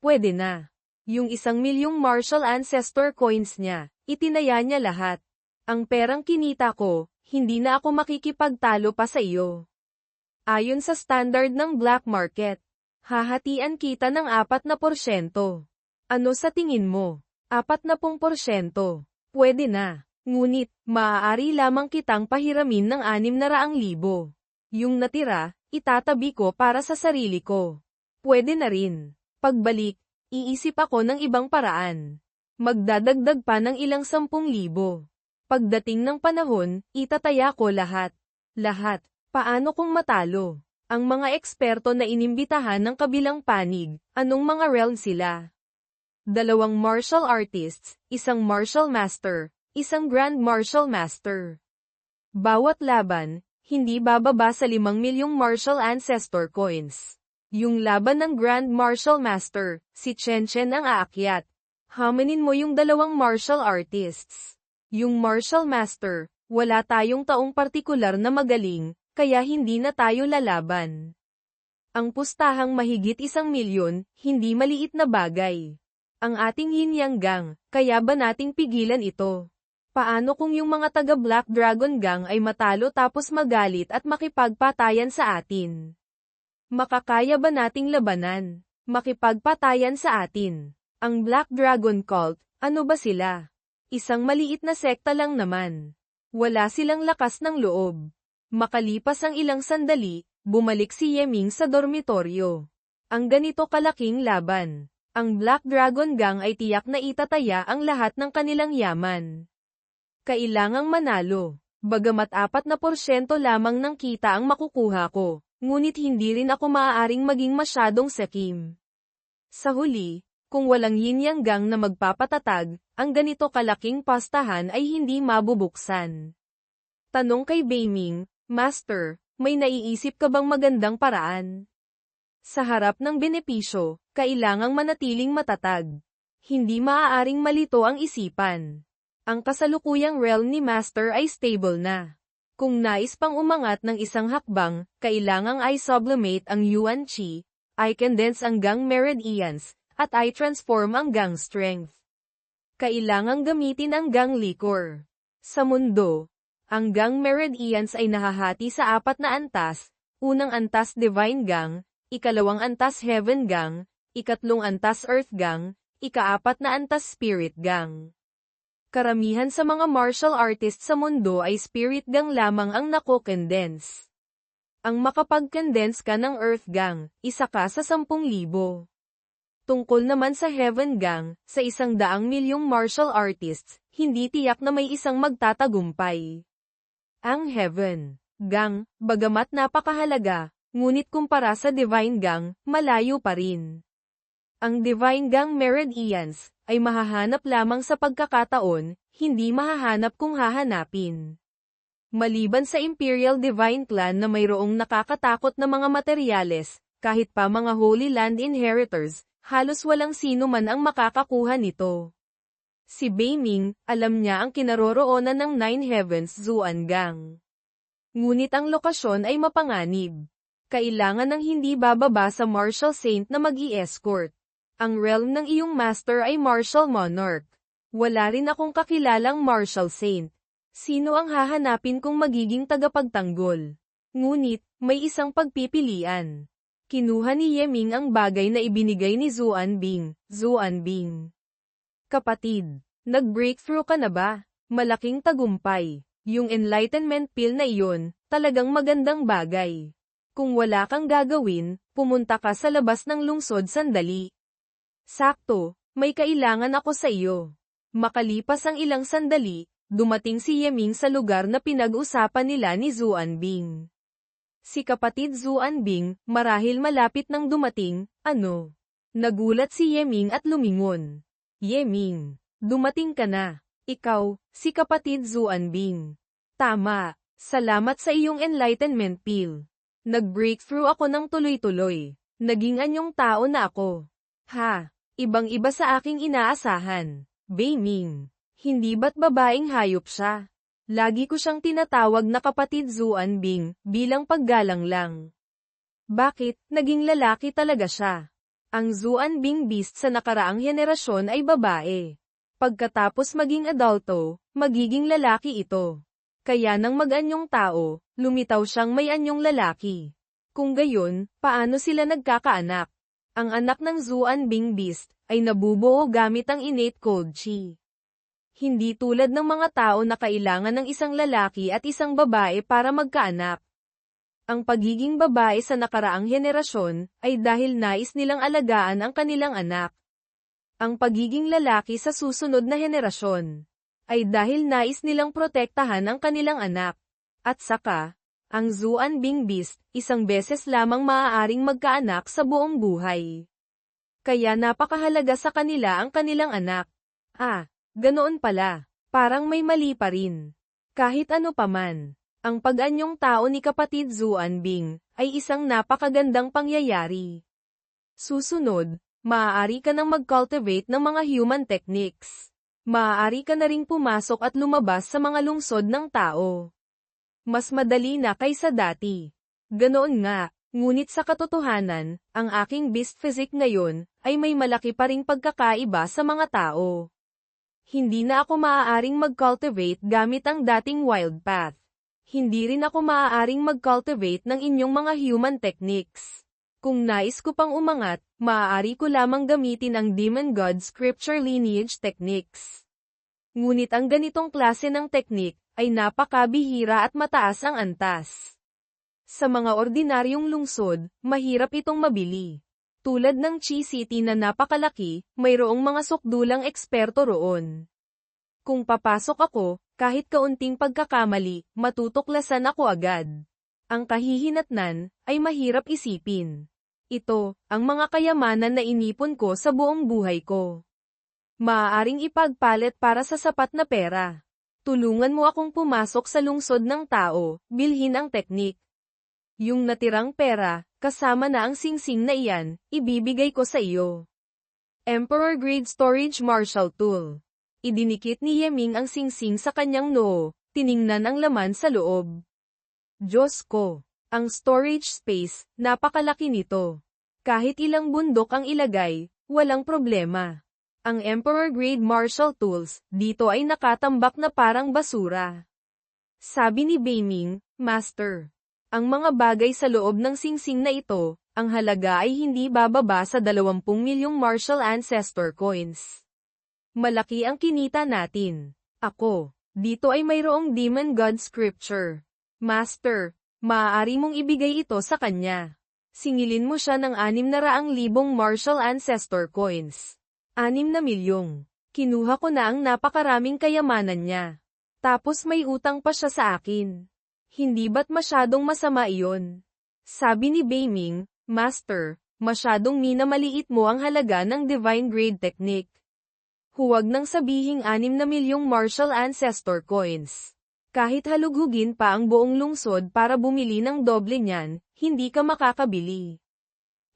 pwede na. Yung 1 milyong martial ancestor coins niya, itinaya niya lahat. Ang perang kinita ko, hindi na ako makikipagtalo pa sa iyo. Ayon sa standard ng black market, hahatian kita ng 4%. Ano sa tingin mo? 40%. Pwede na. Ngunit, maaari lamang kitang pahiramin ng 600,000. Yung natira, itatabi ko para sa sarili ko. Pwede na rin. Pagbalik, iisip ako ng ibang paraan. Magdadagdag pa ng ilang 10,000. Pagdating ng panahon, itataya ko lahat. Lahat. Paano kung matalo? Ang mga eksperto na inimbitahan ng kabilang panig, anong mga realm sila? 2 martial artists, 1 martial master, 1 grand martial master. Bawat laban, hindi bababa sa 5 milyong martial ancestor coins. Yung laban ng grand martial master, si Chen Chen ang aakyat. Hamanin mo yung 2 martial artists. Yung martial master, wala tayong taong partikular na magaling, kaya hindi na tayo lalaban. Ang pustahang mahigit 1 milyon, hindi maliit na bagay. Ang ating yin yang gang, kaya ba nating pigilan ito? Paano kung yung mga taga Black Dragon Gang ay matalo tapos magalit at makipagpatayan sa atin? Makakaya ba nating labanan? Makipagpatayan sa atin? Ang Black Dragon Cult, ano ba sila? Isang maliit na sekta lang naman. Wala silang lakas ng loob. Makalipas ang ilang sandali, bumalik si Yeming sa dormitoryo. Ang ganito kalaking laban. Ang Black Dragon Gang ay tiyak na itataya ang lahat ng kanilang yaman. Kailangang manalo. Bagamat 4% lamang ng kita ang makukuha ko, ngunit hindi rin ako maaaring maging masyadong sakim. Sa huli, kung walang yin yang gang na magpapatatag, ang ganito kalaking pastahan ay hindi mabubuksan. Tanong kay Beiming, Master, may naiisip ka bang magandang paraan? Sa harap ng benepisyo, kailangang manatiling matatag. Hindi maaaring malito ang isipan. Ang kasalukuyang realm ni Master ay stable na. Kung nais pang umangat ng isang hakbang, kailangang ay sublimate ang Yuan Qi, I condense ang Gang Meridians, at I transform ang Gang Strength. Kailangang gamitin ang Gang Liquor. Sa mundo, ang Gang Meridians ay nahahati sa 4 na antas, unang antas Divine Gang, ikalawang antas Heaven Gang, ikatlong antas Earth Gang, ika-4 na antas Spirit Gang. Karamihan sa mga martial artists sa mundo ay Spirit Gang lamang ang nako-condense. Ang makapag-condense ka ng Earth Gang, isa ka sa 10,000. Tungkol naman sa Heaven Gang, sa 100 milyong martial artists, hindi tiyak na may isang magtatagumpay. Ang Heaven Gang, bagamat napakahalaga, ngunit kumpara sa Divine Gang, malayo pa rin. Ang Divine Gang Meridians ay mahahanap lamang sa pagkakataon, hindi mahahanap kung hahanapin. Maliban sa Imperial Divine Clan na mayroong nakakatakot na mga materyales, kahit pa mga Holy Land Inheritors, halos walang sino man ang makakakuha nito. Si Beiming, alam niya ang kinaroroonan ng Nine Heavens Zuan Gang. Ngunit ang lokasyon ay mapanganib. Kailangan ng hindi bababa sa Martial Saint na mag-i-escort. Ang realm ng iyong master ay Martial Monarch. Wala rin akong kakilalang Martial Saint. Sino ang hahanapin kung magiging tagapagtanggol? Ngunit, may isang pagpipilian. Kinuha ni Yeming ang bagay na ibinigay ni Zuan Bing. Zuan Bing. Kapatid, nag-breakthrough ka na ba? Malaking tagumpay. Yung enlightenment pill na iyon, talagang magandang bagay. Kung wala kang gagawin, pumunta ka sa labas ng lungsod sandali. Sakto, may kailangan ako sa iyo. Makalipas ang ilang sandali, dumating si Yeming sa lugar na pinag-usapan nila ni Zuan Bing. Si kapatid Zuan Bing, marahil malapit nang dumating, ano? Nagulat si Yeming at lumingon. Yeming, dumating ka na. Ikaw, si kapatid Zuan Bing. Tama, salamat sa iyong enlightenment pill. Nag-breakthrough ako ng tuloy-tuloy. Naging anyong tao na ako. Ha, ibang-iba sa aking inaasahan. Beiming, hindi ba't babaeng hayop siya? Lagi ko siyang tinatawag na kapatid Zuan Bing, bilang paggalang lang. Bakit, naging lalaki talaga siya? Ang Zuan Bing Beast sa nakaraang henerasyon ay babae. Pagkatapos maging adulto, magiging lalaki ito. Kaya nang mag-anyong tao, lumitaw siyang may anyong lalaki. Kung gayon, paano sila nagkakaanak? Ang anak ng Zuan Bing Beast ay nabubuo gamit ang innate cold chi. Hindi tulad ng mga tao na kailangan ng isang lalaki at isang babae para magkaanak. Ang pagiging babae sa nakaraang henerasyon ay dahil nais nilang alagaan ang kanilang anak. Ang pagiging lalaki sa susunod na henerasyon ay dahil nais nilang protektahan ang kanilang anak. At saka, ang Zuan Bing Beast, isang beses lamang maaaring magkaanak sa buong buhay. Kaya napakahalaga sa kanila ang kanilang anak. Ganoon pala. Parang may mali pa rin. Kahit ano paman, ang pag-anyong tao ni kapatid Zuan Bing ay isang napakagandang pangyayari. Susunod, maaari ka nang mag-cultivate ng mga human techniques. Maaari ka na ring pumasok at lumabas sa mga lungsod ng tao. Mas madali na kaysa dati. Ganoon nga, ngunit sa katotohanan, ang aking beast physique ngayon ay may malaki pa ring pagkakaiba sa mga tao. Hindi na ako maaaring mag-cultivate gamit ang dating wild path. Hindi rin ako maaaring mag-cultivate ng inyong mga human techniques. Kung nais ko pang umangat, maaari ko lamang gamitin ang Demon God Scripture Lineage Techniques. Ngunit ang ganitong klase ng teknik ay napakabihira at mataas ang antas. Sa mga ordinaryong lungsod, mahirap itong mabili. Tulad ng Chi City na napakalaki, mayroong mga sukdulang eksperto roon. Kung papasok ako, kahit kaunting pagkakamali, matutuklasan ako agad. Ang kahihinatnan ay mahirap isipin. Ito, ang mga kayamanan na inipon ko sa buong buhay ko. Maaaring ipagpalit para sa sapat na pera. Tulungan mo akong pumasok sa lungsod ng tao, bilhin ang teknik. Yung natirang pera, kasama na ang singsing na iyan, ibibigay ko sa iyo. Emperor Grade Storage Martial Tool. Idinikit ni Yeming ang singsing sa kanyang noo, tiningnan ang laman sa loob. Diyos ko! Ang storage space, napakalaki nito. Kahit ilang bundok ang ilagay, walang problema. Ang Emperor Grade Martial Tools, dito ay nakatambak na parang basura. Sabi ni Beiming, Master. Ang mga bagay sa loob ng singsing na ito, ang halaga ay hindi bababa sa 20 milyong Martial Ancestor Coins. Malaki ang kinita natin. Ako, dito ay mayroong Demon God Scripture. Master, maaari mong ibigay ito sa kanya. Singilin mo siya ng 600,000 Martial Ancestor Coins. 6 na milyong. Kinuha ko na ang napakaraming kayamanan niya. Tapos may utang pa siya sa akin. Hindi ba't masyadong masama iyon? Sabi ni Beiming, Master, masyadong minamaliit mo ang halaga ng Divine Grade Technique. Huwag nang sabihing 6 na milyong Martial Ancestor Coins. Kahit halughugin pa ang buong lungsod para bumili ng doble niyan, hindi ka makakabili.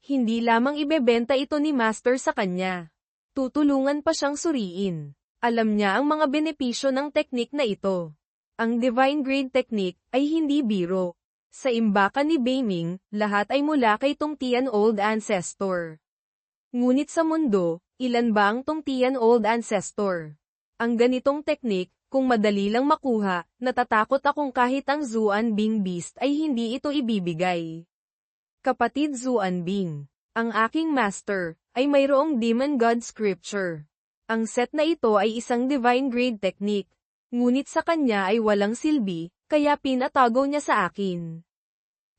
Hindi lamang ibebenta ito ni Master sa kanya. Tutulungan pa siyang suriin. Alam niya ang mga benepisyo ng teknik na ito. Ang Divine Grade Technique ay hindi biro. Sa imbakan ni Beiming, lahat ay mula kay Tongtian Old Ancestor. Ngunit sa mundo, ilan ba ang Tongtian Old Ancestor? Ang ganitong teknik, kung madali lang makuha, natatakot akong kahit ang Zuan Bing Beast ay hindi ito ibibigay. Kapatid Zuan Bing, ang aking master, ay mayroong Demon God Scripture. Ang set na ito ay isang Divine Grade Technique, ngunit sa kanya ay walang silbi, kaya pinatago niya sa akin.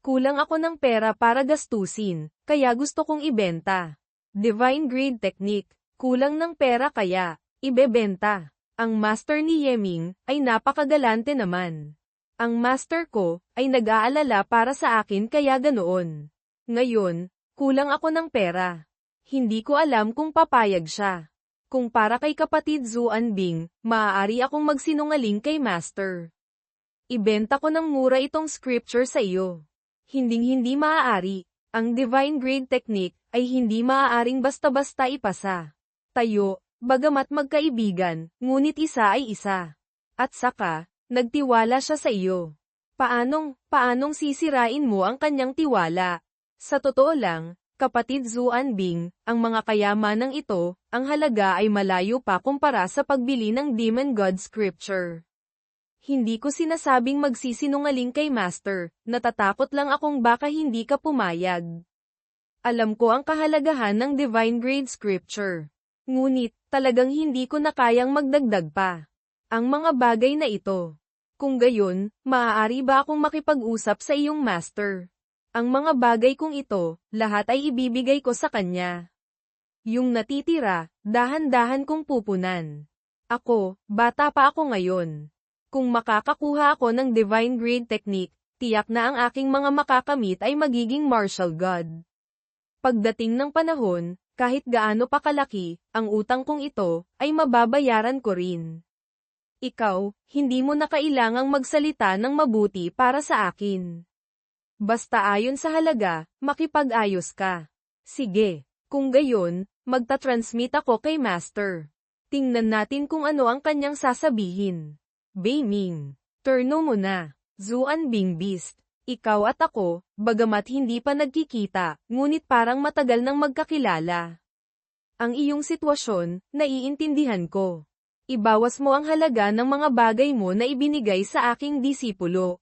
Kulang ako ng pera para gastusin, kaya gusto kong ibenta. Divine Grade Technique, kulang ng pera kaya, ibebenta. Ang master ni Yeming, ay napakagalante naman. Ang master ko, ay nag-aalala para sa akin kaya ganoon. Ngayon, kulang ako ng pera. Hindi ko alam kung papayag siya. Kung para kay kapatid Zuan Bing, maaari akong magsinungaling kay master. Ibenta ko ng mura itong scripture sa iyo. Hinding-hindi maaari. Ang Divine Grade Technique, ay hindi maaaring basta-basta ipasa. Tayo, bagamat magkaibigan, ngunit isa ay isa. At saka, nagtiwala siya sa iyo. Paanong sisirain mo ang kanyang tiwala? Sa totoo lang, kapatid Zuan Bing, ang mga kayamanang ito, ang halaga ay malayo pa kumpara sa pagbili ng Demon God Scripture. Hindi ko sinasabing magsisinungaling kay Master, natatakot lang akong baka hindi ka pumayag. Alam ko ang kahalagahan ng Divine Grade Scripture. Ngunit, talagang hindi ko na kayang magdagdag pa. Ang mga bagay na ito. Kung gayon, maaari ba akong makipag-usap sa iyong master? Ang mga bagay kong ito, lahat ay ibibigay ko sa kanya. Yung natitira, dahan-dahan kong pupunan. Ako, bata pa ako ngayon. Kung makakakuha ako ng divine grade technique, tiyak na ang aking mga makakamit ay magiging martial god. Pagdating ng panahon, kahit gaano pa kalaki, ang utang kong ito, ay mababayaran ko rin. Ikaw, hindi mo na kailangang magsalita ng mabuti para sa akin. Basta ayon sa halaga, makipag-ayos ka. Sige, kung gayon, magta-transmit ako kay Master. Tingnan natin kung ano ang kanyang sasabihin. Beiming, turno mo na. Zuan Bing Beast. Ikaw at ako, bagamat hindi pa nagkikita, ngunit parang matagal nang magkakilala. Ang iyong sitwasyon, naiintindihan ko. Ibawas mo ang halaga ng mga bagay mo na ibinigay sa aking disipulo.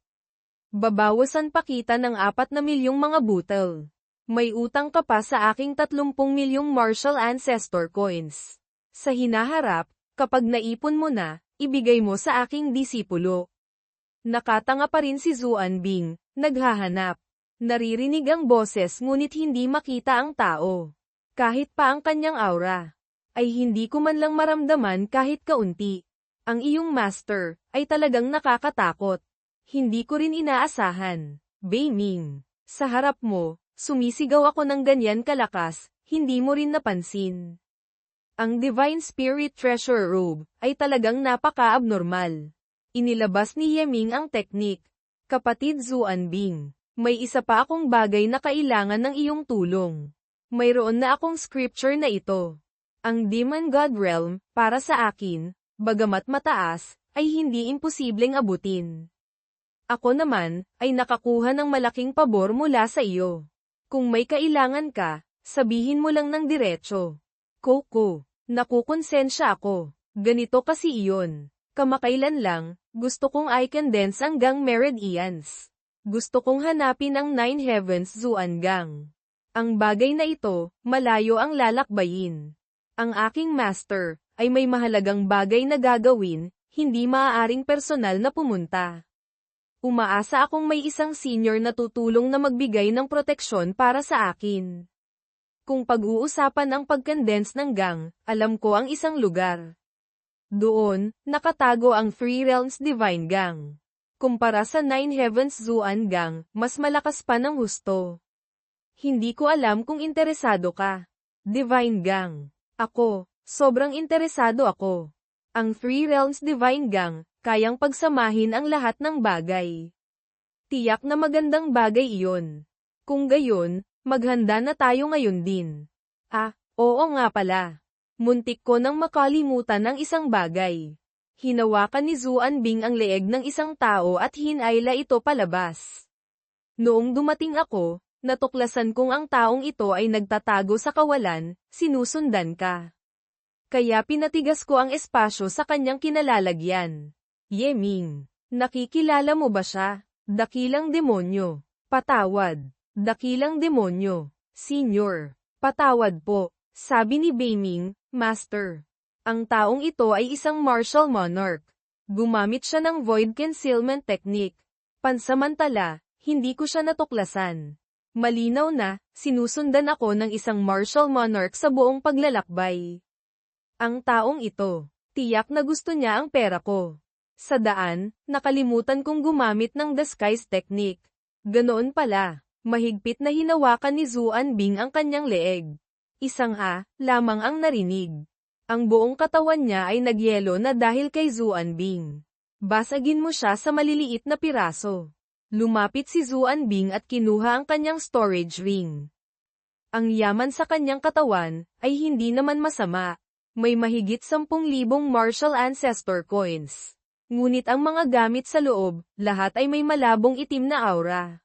Babawasan pa kita ng 4 milyong mga butel. May utang ka pa sa aking 30 milyong martial ancestor coins. Sa hinaharap, kapag naipon mo na, ibigay mo sa aking disipulo. Nakatanga pa rin si Zuan Bing, naghahanap. Naririnig ang boses ngunit hindi makita ang tao. Kahit pa ang kanyang aura, ay hindi ko man lang maramdaman kahit kaunti. Ang iyong master, ay talagang nakakatakot. Hindi ko rin inaasahan. Beiming, sa harap mo, sumisigaw ako ng ganyan kalakas, hindi mo rin napansin. Ang Divine Spirit Treasure Robe, ay talagang napaka-abnormal. Inilabas ni Yeming ang teknik. Kapatid Zuan Bing, may isa pa akong bagay na kailangan ng iyong tulong. Mayroon na akong scripture na ito. Ang Demon God Realm, para sa akin, bagamat mataas, ay hindi imposibleng abutin. Ako naman, ay nakakuha ng malaking pabor mula sa iyo. Kung may kailangan ka, sabihin mo lang ng diretso. Coco, nakukonsensya ako. Ganito kasi iyon. Kamakailan lang, gusto kong i-condense ang Gang Meridians. Gusto kong hanapin ang 9 Heavens Zuan Gang. Ang bagay na ito, malayo ang lalakbayin. Ang aking master, ay may mahalagang bagay na gagawin, hindi maaaring personal na pumunta. Umaasa akong may isang senior na tutulong na magbigay ng proteksyon para sa akin. Kung pag-uusapan ang pag-condense ng gang, alam ko ang isang lugar. Doon, nakatago ang Three Realms Divine Gang. Kumpara sa 9 Heavens Zuan Gang, mas malakas pa ng husto. Hindi ko alam kung interesado ka. Divine Gang. Ako, sobrang interesado ako. Ang Three Realms Divine Gang, kayang pagsamahin ang lahat ng bagay. Tiyak na magandang bagay iyon. Kung gayon, maghanda na tayo ngayon din. Oo nga pala. Muntik ko nang makalimutan ng isang bagay. Hinawakan ni Zuan Bing ang leeg ng isang tao at hinayla ito palabas. Noong dumating ako, natuklasan kong ang taong ito ay nagtatago sa kawalan, sinusundan ka. Kaya pinatigas ko ang espasyo sa kanyang kinalalagyan. Yeming, nakikilala mo ba siya? Dakilang demonyo. Patawad. Dakilang demonyo. Senior. Patawad po, sabi ni Beiming, Master. Ang taong ito ay isang martial monarch. Gumamit siya ng void concealment technique. Pansamantala, hindi ko siya natuklasan. Malinaw na, sinusundan ako ng isang martial monarch sa buong paglalakbay. Ang taong ito, tiyak na gusto niya ang pera ko. Sa daan, nakalimutan kong gumamit ng disguise technique. Ganoon pala, mahigpit na hinawakan ni Zuan Bing ang kanyang leeg. Isang lamang ang narinig. Ang buong katawan niya ay nagyelo na dahil kay Zuan Bing. Basagin mo siya sa maliliit na piraso. Lumapit si Zuan Bing at kinuha ang kanyang storage ring. Ang yaman sa kanyang katawan ay hindi naman masama. May mahigit 10,000 martial ancestor coins. Ngunit ang mga gamit sa loob, lahat ay may malabong itim na aura.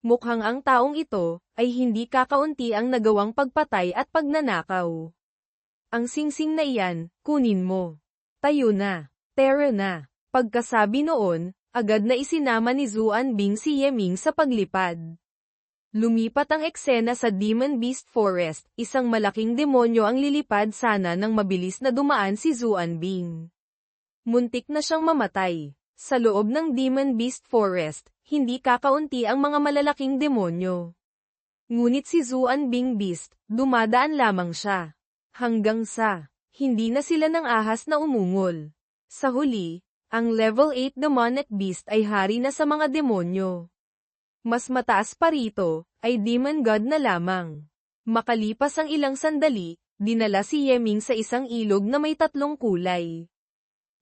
Mukhang ang taong ito ay hindi kakaunti ang nagawang pagpatay at pagnanakaw. Ang singsing na iyan, kunin mo. Tayo na. Tara na. Pagkasabi noon, agad na isinama ni Zuan Bing si Yeming sa paglipad. Lumipat ang eksena sa Demon Beast Forest, isang malaking demonyo ang lilipad sana nang mabilis na dumaan si Zuan Bing. Muntik na siyang mamatay. Sa loob ng Demon Beast Forest, hindi kakaunti ang mga malalaking demonyo. Ngunit si Zuan Bing Beast, dumadaan lamang siya. Hanggang sa, hindi na sila ng ahas na umungol. Sa huli, ang level 8 demonic beast ay hari na sa mga demonyo. Mas mataas pa rito, ay demon god na lamang. Makalipas ang ilang sandali, dinala si Yeming sa isang ilog na may 3 kulay.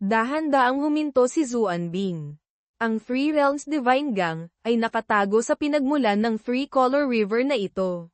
Dahan-daang huminto si Zuanbing. Ang Three Realms Divine Gang ay nakatago sa pinagmulan ng Three-Color River na ito.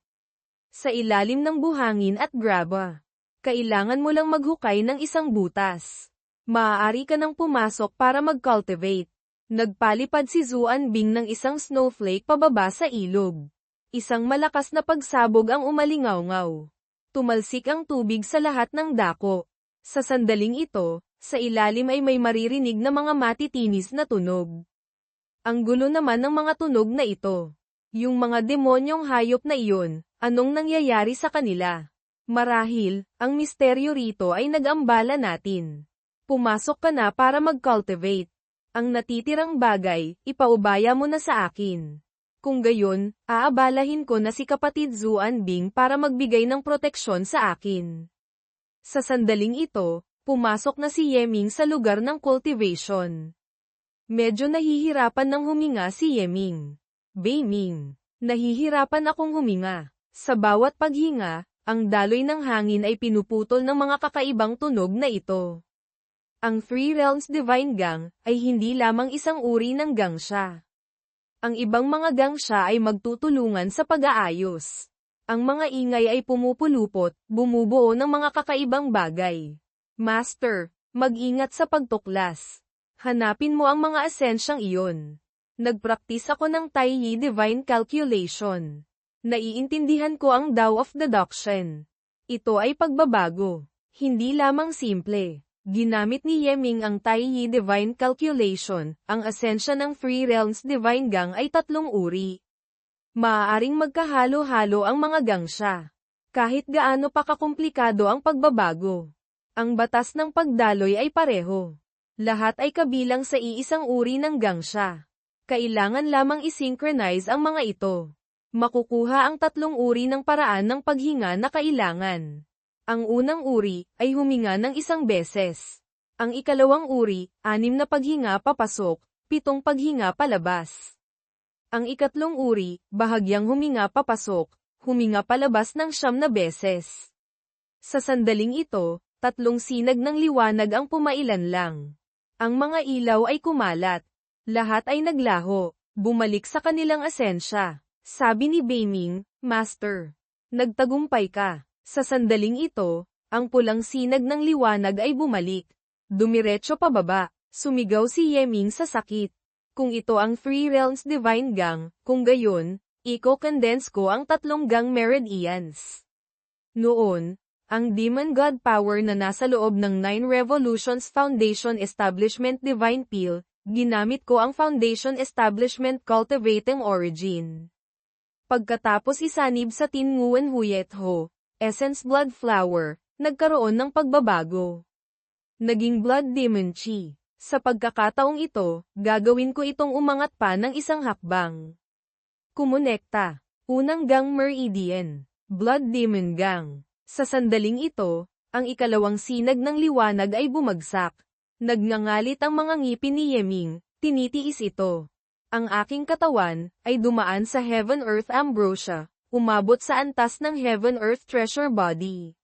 Sa ilalim ng buhangin at graba, kailangan mo lang maghukay ng isang butas. Maaari ka nang pumasok para mag-cultivate. Nagpalipad si Zuanbing ng isang snowflake pababa sa ilog. Isang malakas na pagsabog ang umalingaw-ngaw. Tumalsik ang tubig sa lahat ng dako. Sa sandaling ito, sa ilalim ay may maririnig na mga matitinis na tunog. Ang gulo naman ng mga tunog na ito. Yung mga demonyong hayop na iyon, anong nangyayari sa kanila? Marahil, ang misteryo rito ay nag-ambala natin. Pumasok ka na para mag-cultivate. Ang natitirang bagay, ipaubaya mo na sa akin. Kung gayon, aabalahin ko na si kapatid Zuanbing para magbigay ng proteksyon sa akin. Sa sandaling ito, pumasok na si Yeming sa lugar ng cultivation. Medyo nahihirapan ng huminga si Yeming. Beiming, nahihirapan akong huminga. Sa bawat paghinga, ang daloy ng hangin ay pinuputol ng mga kakaibang tunog na ito. Ang Three Realms Divine Gang ay hindi lamang isang uri ng gangsya. Ang ibang mga gangsya ay magtutulungan sa pag-aayos. Ang mga ingay ay pumupulupot, bumubuo ng mga kakaibang bagay. Master, mag-ingat sa pagtuklas. Hanapin mo ang mga esensyang iyon. Nagpraktis ako ng Taiyi Divine Calculation. Naiintindihan ko ang Tao of Deduction. Ito ay pagbabago. Hindi lamang simple. Ginamit ni Yeming ang Taiyi Divine Calculation. Ang esensya ng Three Realms Divine Gang ay 3 uri. Maaaring magkahalo-halo ang mga gangsya. Kahit gaano pa kakomplikado ang pagbabago. Ang batas ng pagdaloy ay pareho. Lahat ay kabilang sa iisang uri ng gangsya. Kailangan lamang isynchronize ang mga ito. Makukuha ang 3 uri ng paraan ng paghinga na kailangan. Ang unang uri ay huminga ng 1 beses. Ang ikalawang uri, 6 na paghinga papasok, 7 paghinga palabas. Ang ikatlong uri, bahagyang huminga papasok, huminga palabas ng 9 na beses. Sa sandaling ito, 3 sinag ng liwanag ang pumailan lang. Ang mga ilaw ay kumalat. Lahat ay naglaho, bumalik sa kanilang esensya. Sabi ni Beiming, Master, nagtagumpay ka. Sa sandaling ito, ang pulang sinag ng liwanag ay bumalik. Dumiretso pababa, sumigaw si Yeming sa sakit. Kung ito ang Three Realms Divine Gang, kung gayon, i-condense ko ang 3 gang meridians. Noon, ang Demon God Power na nasa loob ng 9 Revolutions Foundation Establishment Divine Peel, ginamit ko ang Foundation Establishment Cultivating Origin. Pagkatapos isanib sa Tin Nguyen Huyet Ho, Essence Blood Flower, nagkaroon ng pagbabago. Naging Blood Demon Chi. Sa pagkakataong ito, gagawin ko itong umangat pa ng 1 hakbang. Kumonekta. Unang gang meridian. Blood Demon Gang. Sa sandaling ito, ang ikalawang sinag ng liwanag ay bumagsak. Nagngangalit ang mga ngipin ni Yeming, tinitiis ito. Ang aking katawan ay dumaan sa Heaven-Earth Ambrosia, umabot sa antas ng Heaven-Earth Treasure Body.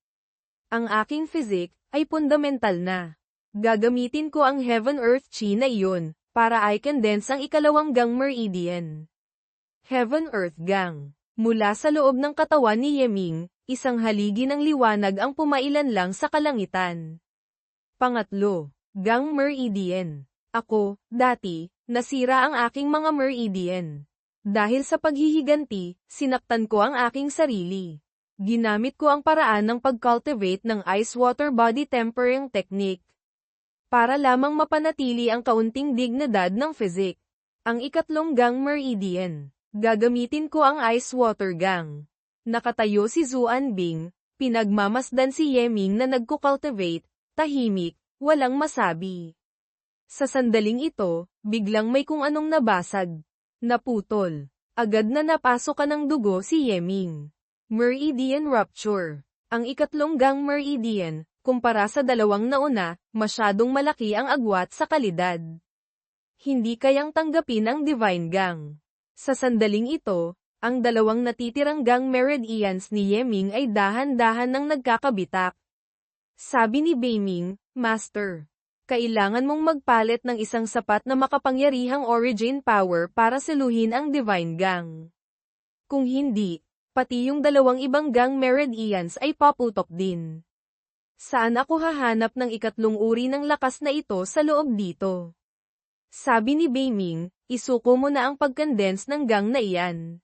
Ang aking physique ay fundamental na. Gagamitin ko ang Heaven-Earth Chi na iyon, para i-condense ang ikalawang gang meridian. Heaven-Earth Gang. Mula sa loob ng katawan ni Yeming, isang haligi ng liwanag ang pumailan lang sa kalangitan. Pangatlo, Gang Meridian. Ako, dati, nasira ang aking mga meridian. Dahil sa paghihiganti, sinaktan ko ang aking sarili. Ginamit ko ang paraan ng pag-cultivate ng Ice-Water Body Tempering Technique. Para lamang mapanatili ang kaunting dignidad ng physique. Ang ikatlong gang meridian. Gagamitin ko ang Ice-Water Gang. Nakatayo si Zuanbing, pinagmamasdan si Yeming na nagko-cultivate, tahimik, walang masabi. Sa sandaling ito, biglang may kung anong nabasag. Naputol. Agad na napasok ka ng dugo si Yeming. Meridian Rupture. Ang ikatlong gang meridian, kumpara sa dalawang nauna, masyadong malaki ang agwat sa kalidad. Hindi kayang tanggapin ang Divine Gang. Sa sandaling ito, ang dalawang natitirang gang meridians ni Yeming ay dahan-dahan nang nagkakabitak. Sabi ni Beiming, Master, kailangan mong magpalit ng isang sapat na makapangyarihang origin power para saluhin ang Divine Gang. Kung hindi, pati yung dalawang ibang gang meridians ay paputok din. Saan ako hahanap ng ikatlong uri ng lakas na ito sa loob dito? Sabi ni Beiming, isuko mo na ang pag-condense ng gang na iyan.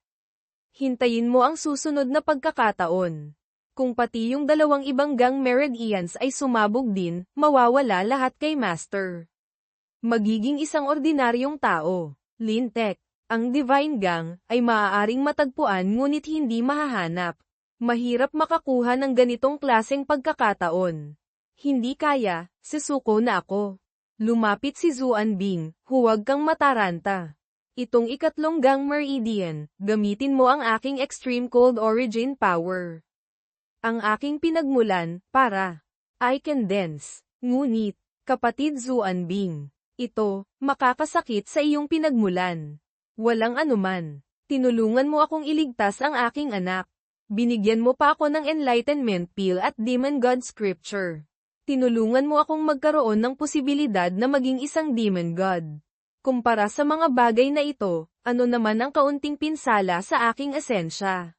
Hintayin mo ang susunod na pagkakataon. Kung pati yung dalawang ibang gang meridians ay sumabog din, mawawala lahat kay Master. Magiging isang ordinaryong tao. Lintek, ang Divine Gang, ay maaaring matagpuan ngunit hindi mahahanap. Mahirap makakuha ng ganitong klaseng pagkakataon. Hindi kaya, susuko na ako. Lumapit si Zuan-Bing, huwag kang mataranta. Itong ikatlong gang meridian, gamitin mo ang aking extreme cold origin power. Ang aking pinagmulan, para I can dance. Ngunit, kapatid Zuan-Bing, ito, makakasakit sa iyong pinagmulan. Walang anuman. Tinulungan mo akong iligtas ang aking anak. Binigyan mo pa ako ng enlightenment pill at demon god scripture. Tinulungan mo akong magkaroon ng posibilidad na maging isang demon god. Kumpara sa mga bagay na ito, ano naman ang kaunting pinsala sa aking esensya?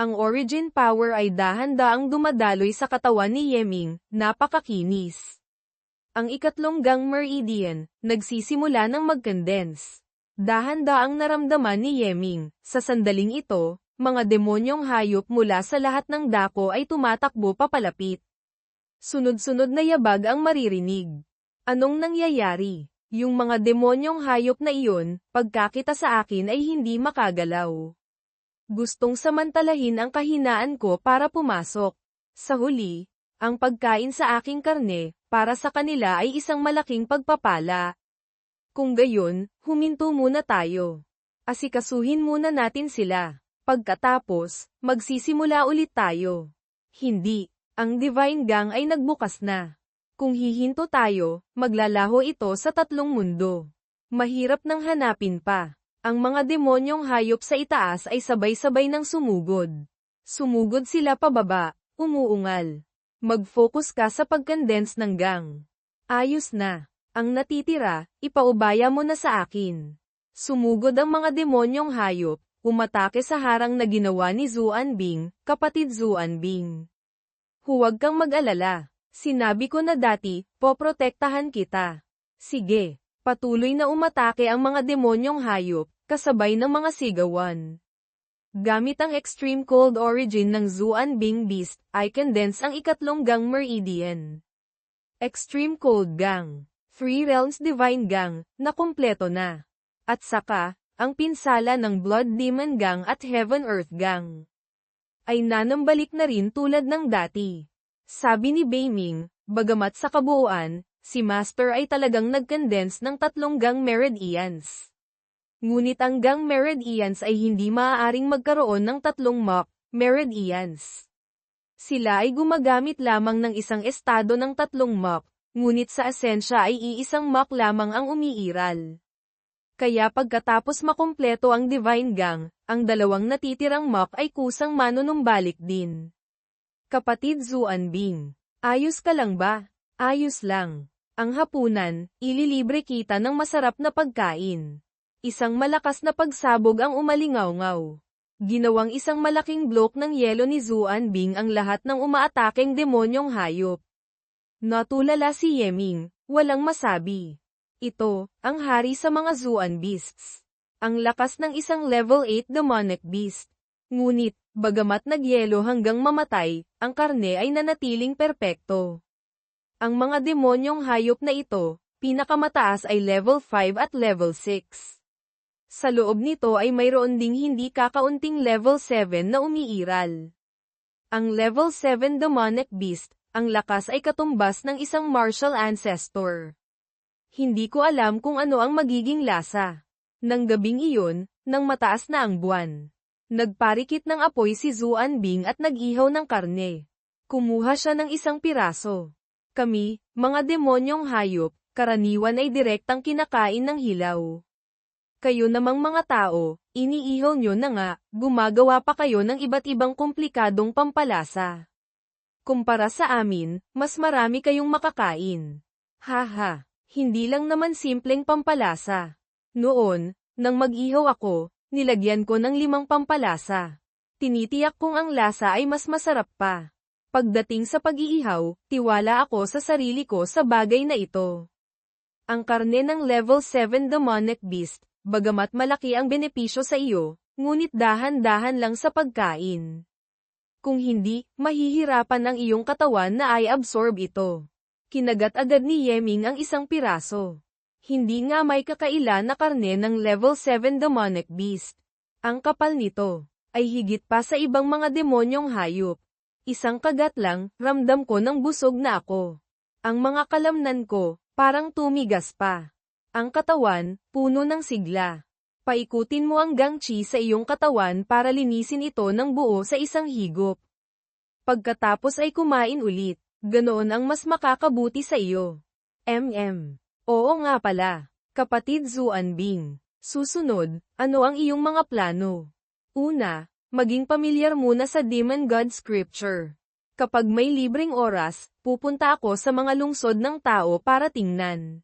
Ang origin power ay dahan-daang dumadaloy sa katawan ni Yeming, napakakinis. Ang ikatlong gang meridian, nagsisimula ng mag-condense. Dahan-daang naramdaman ni Yeming, sa sandaling ito, mga demonyong hayop mula sa lahat ng dako ay tumatakbo papalapit. Sunod-sunod na yabag ang maririnig. Anong nangyayari? Yung mga demonyong hayop na iyon, pagkakita sa akin ay hindi makagalaw. Gustong samantalahin ang kahinaan ko para pumasok. Sa huli, ang pagkain sa aking karne, para sa kanila ay isang malaking pagpapala. Kung gayon, huminto muna tayo. Asikasuhin muna natin sila. Pagkatapos, magsisimula ulit tayo. Hindi. Ang Divine Gang ay nagbukas na. Kung hihinto tayo, maglalaho ito sa tatlong mundo. Mahirap nang hanapin pa. Ang mga demonyong hayop sa itaas ay sabay-sabay nang sumugod. Sumugod sila pababa, umuungal. Mag-focus ka sa pag-condense ng gang. Ayos na. Ang natitira, ipaubaya mo na sa akin. Sumugod ang mga demonyong hayop, umatake sa harang na ginawa ni Zuan-Bing, kapatid Zuan-Bing. Huwag kang mag-alala. Sinabi ko na dati, poprotektahan kita. Sige, patuloy na umatake ang mga demonyong hayop, kasabay ng mga sigawan. Gamit ang extreme cold origin ng Zuan-Bing Beast, I condense ang ikatlong gang meridian. Extreme Cold Gang. Three Realms Divine Gang, na kumpleto na. At saka, ang pinsala ng Blood Demon Gang at Heaven Earth Gang ay nanambalik na rin tulad ng dati. Sabi ni Beiming, bagamat sa kabuuan, si Master ay talagang nag-condense ng tatlong gang meridians. Ngunit ang gang meridians ay hindi maaaring magkaroon ng tatlong Mach meridians. Sila ay gumagamit lamang ng isang estado ng tatlong Mach, ngunit sa esensya ay iisang Mach lamang ang umiiral. Kaya pagkatapos makumpleto ang Divine Gang, ang dalawang natitirang Mach ay kusang manunumbalik din. Kapatid Zuan-Bing, ayos ka lang ba? Ayos lang. Ang hapunan, ililibre kita ng masarap na pagkain. Isang malakas na pagsabog ang umalingaw-ngaw. Ginawang isang malaking blok ng yelo ni Zuan-Bing ang lahat ng umaatakeng demonyong hayop. Natulala si Yeming, walang masabi. Ito, ang hari sa mga Zuan Beasts. Ang lakas ng isang level 8 demonic beast. Ngunit, bagamat nagyelo hanggang mamatay, ang karne ay nanatiling perpekto. Ang mga demonyong hayop na ito, pinakamataas ay level 5 at level 6. Sa loob nito ay mayroon ding hindi kakaunting level 7 na umiiral. Ang level 7 demonic beast, ang lakas ay katumbas ng isang martial ancestor. Hindi ko alam kung ano ang magiging lasa. Nang gabing iyon, nang mataas na ang buwan. Nagparikit ng apoy si Zuan-Bing at nag-ihaw ng karne. Kumuha siya ng isang piraso. Kami, mga demonyong hayop, karaniwan ay direktang kinakain ng hilaw. Kayo namang mga tao, iniihaw nyo na nga, gumagawa pa kayo ng iba't ibang komplikadong pampalasa. Kumpara sa amin, mas marami kayong makakain. Haha, hindi lang naman simpleng pampalasa. Noon, nang mag-ihaw ako, nilagyan ko ng 5 pampalasa. Tinitiyak kong ang lasa ay mas masarap pa. Pagdating sa pag-iihaw, tiwala ako sa sarili ko sa bagay na ito. Ang karne ng level 7 demonic beast, bagamat malaki ang benepisyo sa iyo, ngunit dahan-dahan lang sa pagkain. Kung hindi, mahihirapan ang iyong katawan na ay absorb ito. Kinagat agad ni Yeming ang isang piraso. Hindi nga may kakaila na karne ng level 7 demonic beast. Ang kapal nito ay higit pa sa ibang mga demonyong hayop. Isang kagat lang, ramdam ko ng busog na ako. Ang mga kalamnan ko, parang tumigas pa. Ang katawan, puno ng sigla. Paikutin mo ang gangchi sa iyong katawan para linisin ito ng buo sa isang higop. Pagkatapos ay kumain ulit, ganoon ang mas makakabuti sa iyo. Oo nga pala, kapatid Zuanbing. Susunod, ano ang iyong mga plano? Una, maging pamilyar muna sa Demon God Scripture. Kapag may libreng oras, pupunta ako sa mga lungsod ng tao para tingnan.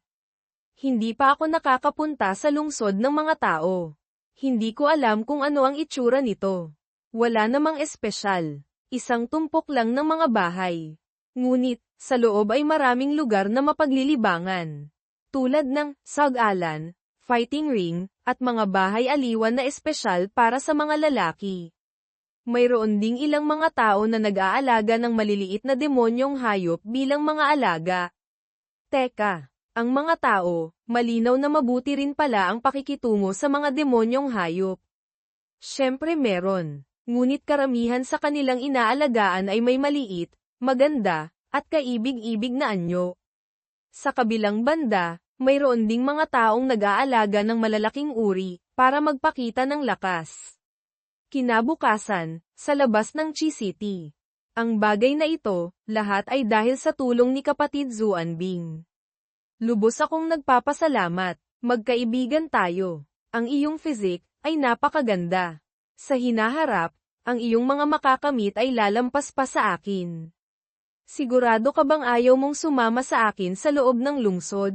Hindi pa ako nakakapunta sa lungsod ng mga tao. Hindi ko alam kung ano ang itsura nito. Wala namang espesyal. Isang tumpok lang ng mga bahay. Ngunit, sa loob ay maraming lugar na mapaglilibangan. Tulad ng sag-alan, fighting ring, at mga bahay aliwan na espesyal para sa mga lalaki. Mayroon ding ilang mga tao na nag-aalaga ng maliliit na demonyong hayop bilang mga alaga. Teka. Ang mga tao, malinaw na mabuti rin pala ang pakikitungo sa mga demonyong hayop. Siyempre meron, ngunit karamihan sa kanilang inaalagaan ay may maliit, maganda, at kaibig-ibig na anyo. Sa kabilang banda, mayroon ding mga taong nag-aalaga ng malalaking uri, para magpakita ng lakas. Kinabukasan, sa labas ng Chi City. Ang bagay na ito, lahat ay dahil sa tulong ni kapatid Zuanbing. Lubos akong nagpapasalamat, magkaibigan tayo. Ang iyong physique ay napakaganda. Sa hinaharap, ang iyong mga makakamit ay lalampas pa sa akin. Sigurado ka bang ayaw mong sumama sa akin sa loob ng lungsod?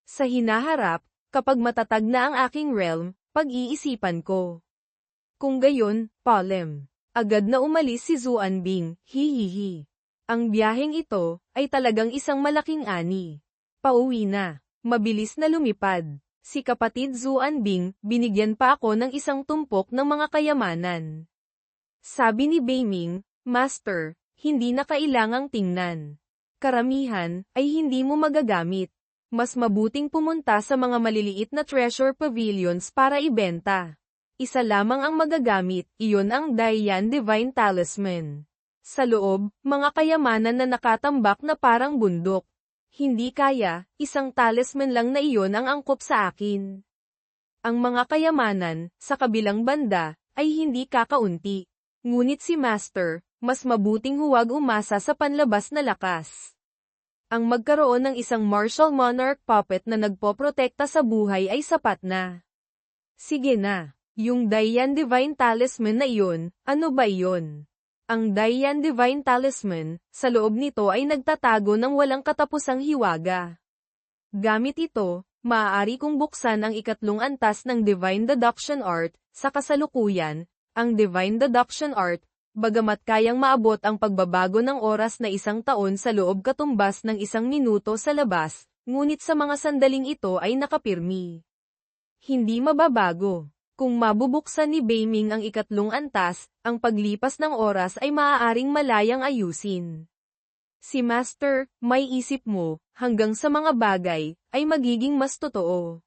Sa hinaharap, kapag matatag na ang aking realm, pag-iisipan ko. Kung gayon, Palem. Agad na umalis si Zuanbing, hihihi. Ang biyaheng ito, ay talagang isang malaking ani. Pauwi na. Mabilis na lumipad. Si kapatid Zuanbing, binigyan pa ako ng isang tumpok ng mga kayamanan. Sabi ni Beiming, Master, hindi na kailangang tingnan. Karamihan, ay hindi mo magagamit. Mas mabuting pumunta sa mga maliliit na treasure pavilions para ibenta. Isa lamang ang magagamit, iyon ang Daiyan Divine Talisman. Sa loob, mga kayamanan na nakatambak na parang bundok. Hindi kaya, isang talisman lang na iyon ang angkop sa akin. Ang mga kayamanan, sa kabilang banda, ay hindi kakaunti. Ngunit si Master, mas mabuting huwag umasa sa panlabas na lakas. Ang magkaroon ng isang martial monarch puppet na nagpoprotekta sa buhay ay sapat na. Sige na, yung Daiyan Divine Talisman na iyon, ano ba iyon? Ang Daiyan Divine Talisman, sa loob nito ay nagtatago ng walang katapusang hiwaga. Gamit ito, maaari kong buksan ang ikatlong antas ng Divine Deduction Art. Sa kasalukuyan, ang Divine Deduction Art, bagamat kayang maabot ang pagbabago ng oras na 1 taon sa loob katumbas ng 1 minuto sa labas, ngunit sa mga sandaling ito ay nakapirmi. Hindi mababago. Kung mabubuksan ni Beiming ang ikatlong antas, ang paglipas ng oras ay maaaring malayang ayusin. Si Master, may isip mo, hanggang sa mga bagay, ay magiging mas totoo.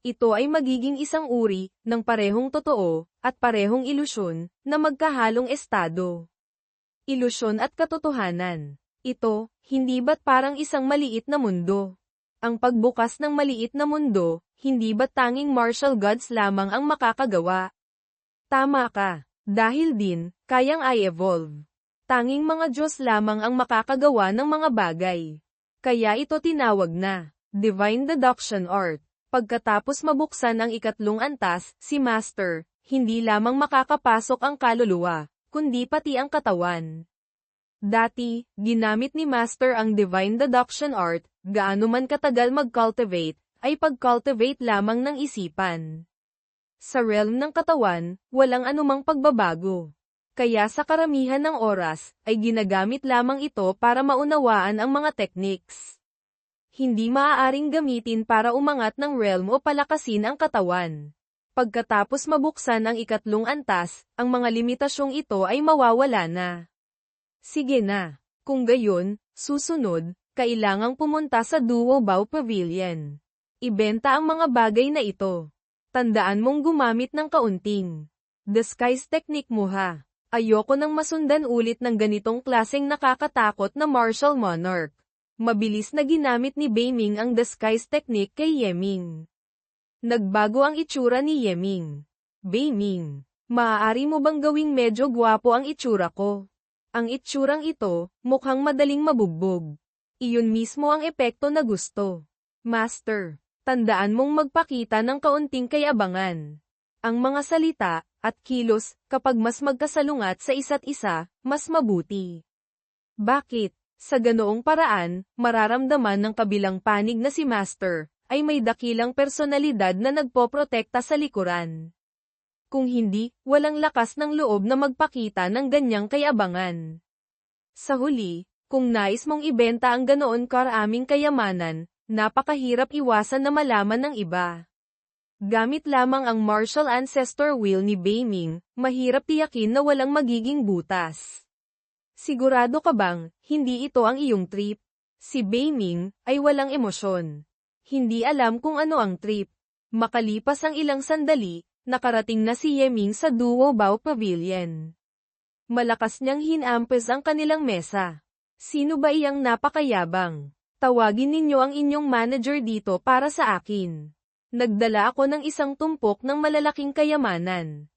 Ito ay magiging isang uri, ng parehong totoo, at parehong ilusyon, na magkahalong estado. Ilusyon at katotohanan. Ito, hindi ba't parang isang maliit na mundo? Ang pagbukas ng maliit na mundo, hindi ba't tanging martial gods lamang ang makakagawa? Tama ka. Dahil din, kayang i-evolve. Tanging mga Diyos lamang ang makakagawa ng mga bagay. Kaya ito tinawag na Divine Deduction Art. Pagkatapos mabuksan ang ikatlong antas, si Master, hindi lamang makakapasok ang kaluluwa, kundi pati ang katawan. Dati, ginamit ni Master ang Divine Deduction Art, gaano man katagal mag-cultivate, ay pag-cultivate lamang ng isipan. Sa realm ng katawan, walang anumang pagbabago. Kaya sa karamihan ng oras, ay ginagamit lamang ito para maunawaan ang mga techniques. Hindi maaaring gamitin para umangat ng realm o palakasin ang katawan. Pagkatapos mabuksan ang ikatlong antas, ang mga limitasyong ito ay mawawala na. Sige na. Kung gayon, susunod, kailangang pumunta sa Duo Bao Pavilion. Ibenta ang mga bagay na ito. Tandaan mong gumamit ng kaunting disguise technique mo ha. Ayoko nang masundan ulit ng ganitong klaseng nakakatakot na martial monarch. Mabilis na ginamit ni Beiming ang disguise technique kay Yeming. Nagbago ang itsura ni Yeming. Beiming, maaari mo bang gawing medyo gwapo ang itsura ko? Ang itsurang ito, mukhang madaling mabugbog. Iyon mismo ang epekto na gusto. Master, tandaan mong magpakita ng kaunting kayabangan. Ang mga salita at kilos, kapag mas magkasalungat sa isa't isa, mas mabuti. Bakit? Sa ganoong paraan, mararamdaman ng kabilang panig na si Master, ay may dakilang personalidad na nagpoprotekta sa likuran. Kung hindi, walang lakas ng loob na magpakita ng ganyang kayabangan. Sa huli, kung nais mong ibenta ang ganoon karaming kayamanan, napakahirap iwasan na malaman ng iba. Gamit lamang ang martial ancestor will ni Beiming, mahirap tiyakin na walang magiging butas. Sigurado ka bang, hindi ito ang iyong trip? Si Beiming, ay walang emosyon. Hindi alam kung ano ang trip. Makalipas ang ilang sandali, nakarating na si Yeming sa Duo Bao Pavilion. Malakas niyang hinampes ang kanilang mesa. Sino ba iyang napakayabang? Tawagin ninyo ang inyong manager dito para sa akin. Nagdala ako ng isang tumpok ng malalaking kayamanan.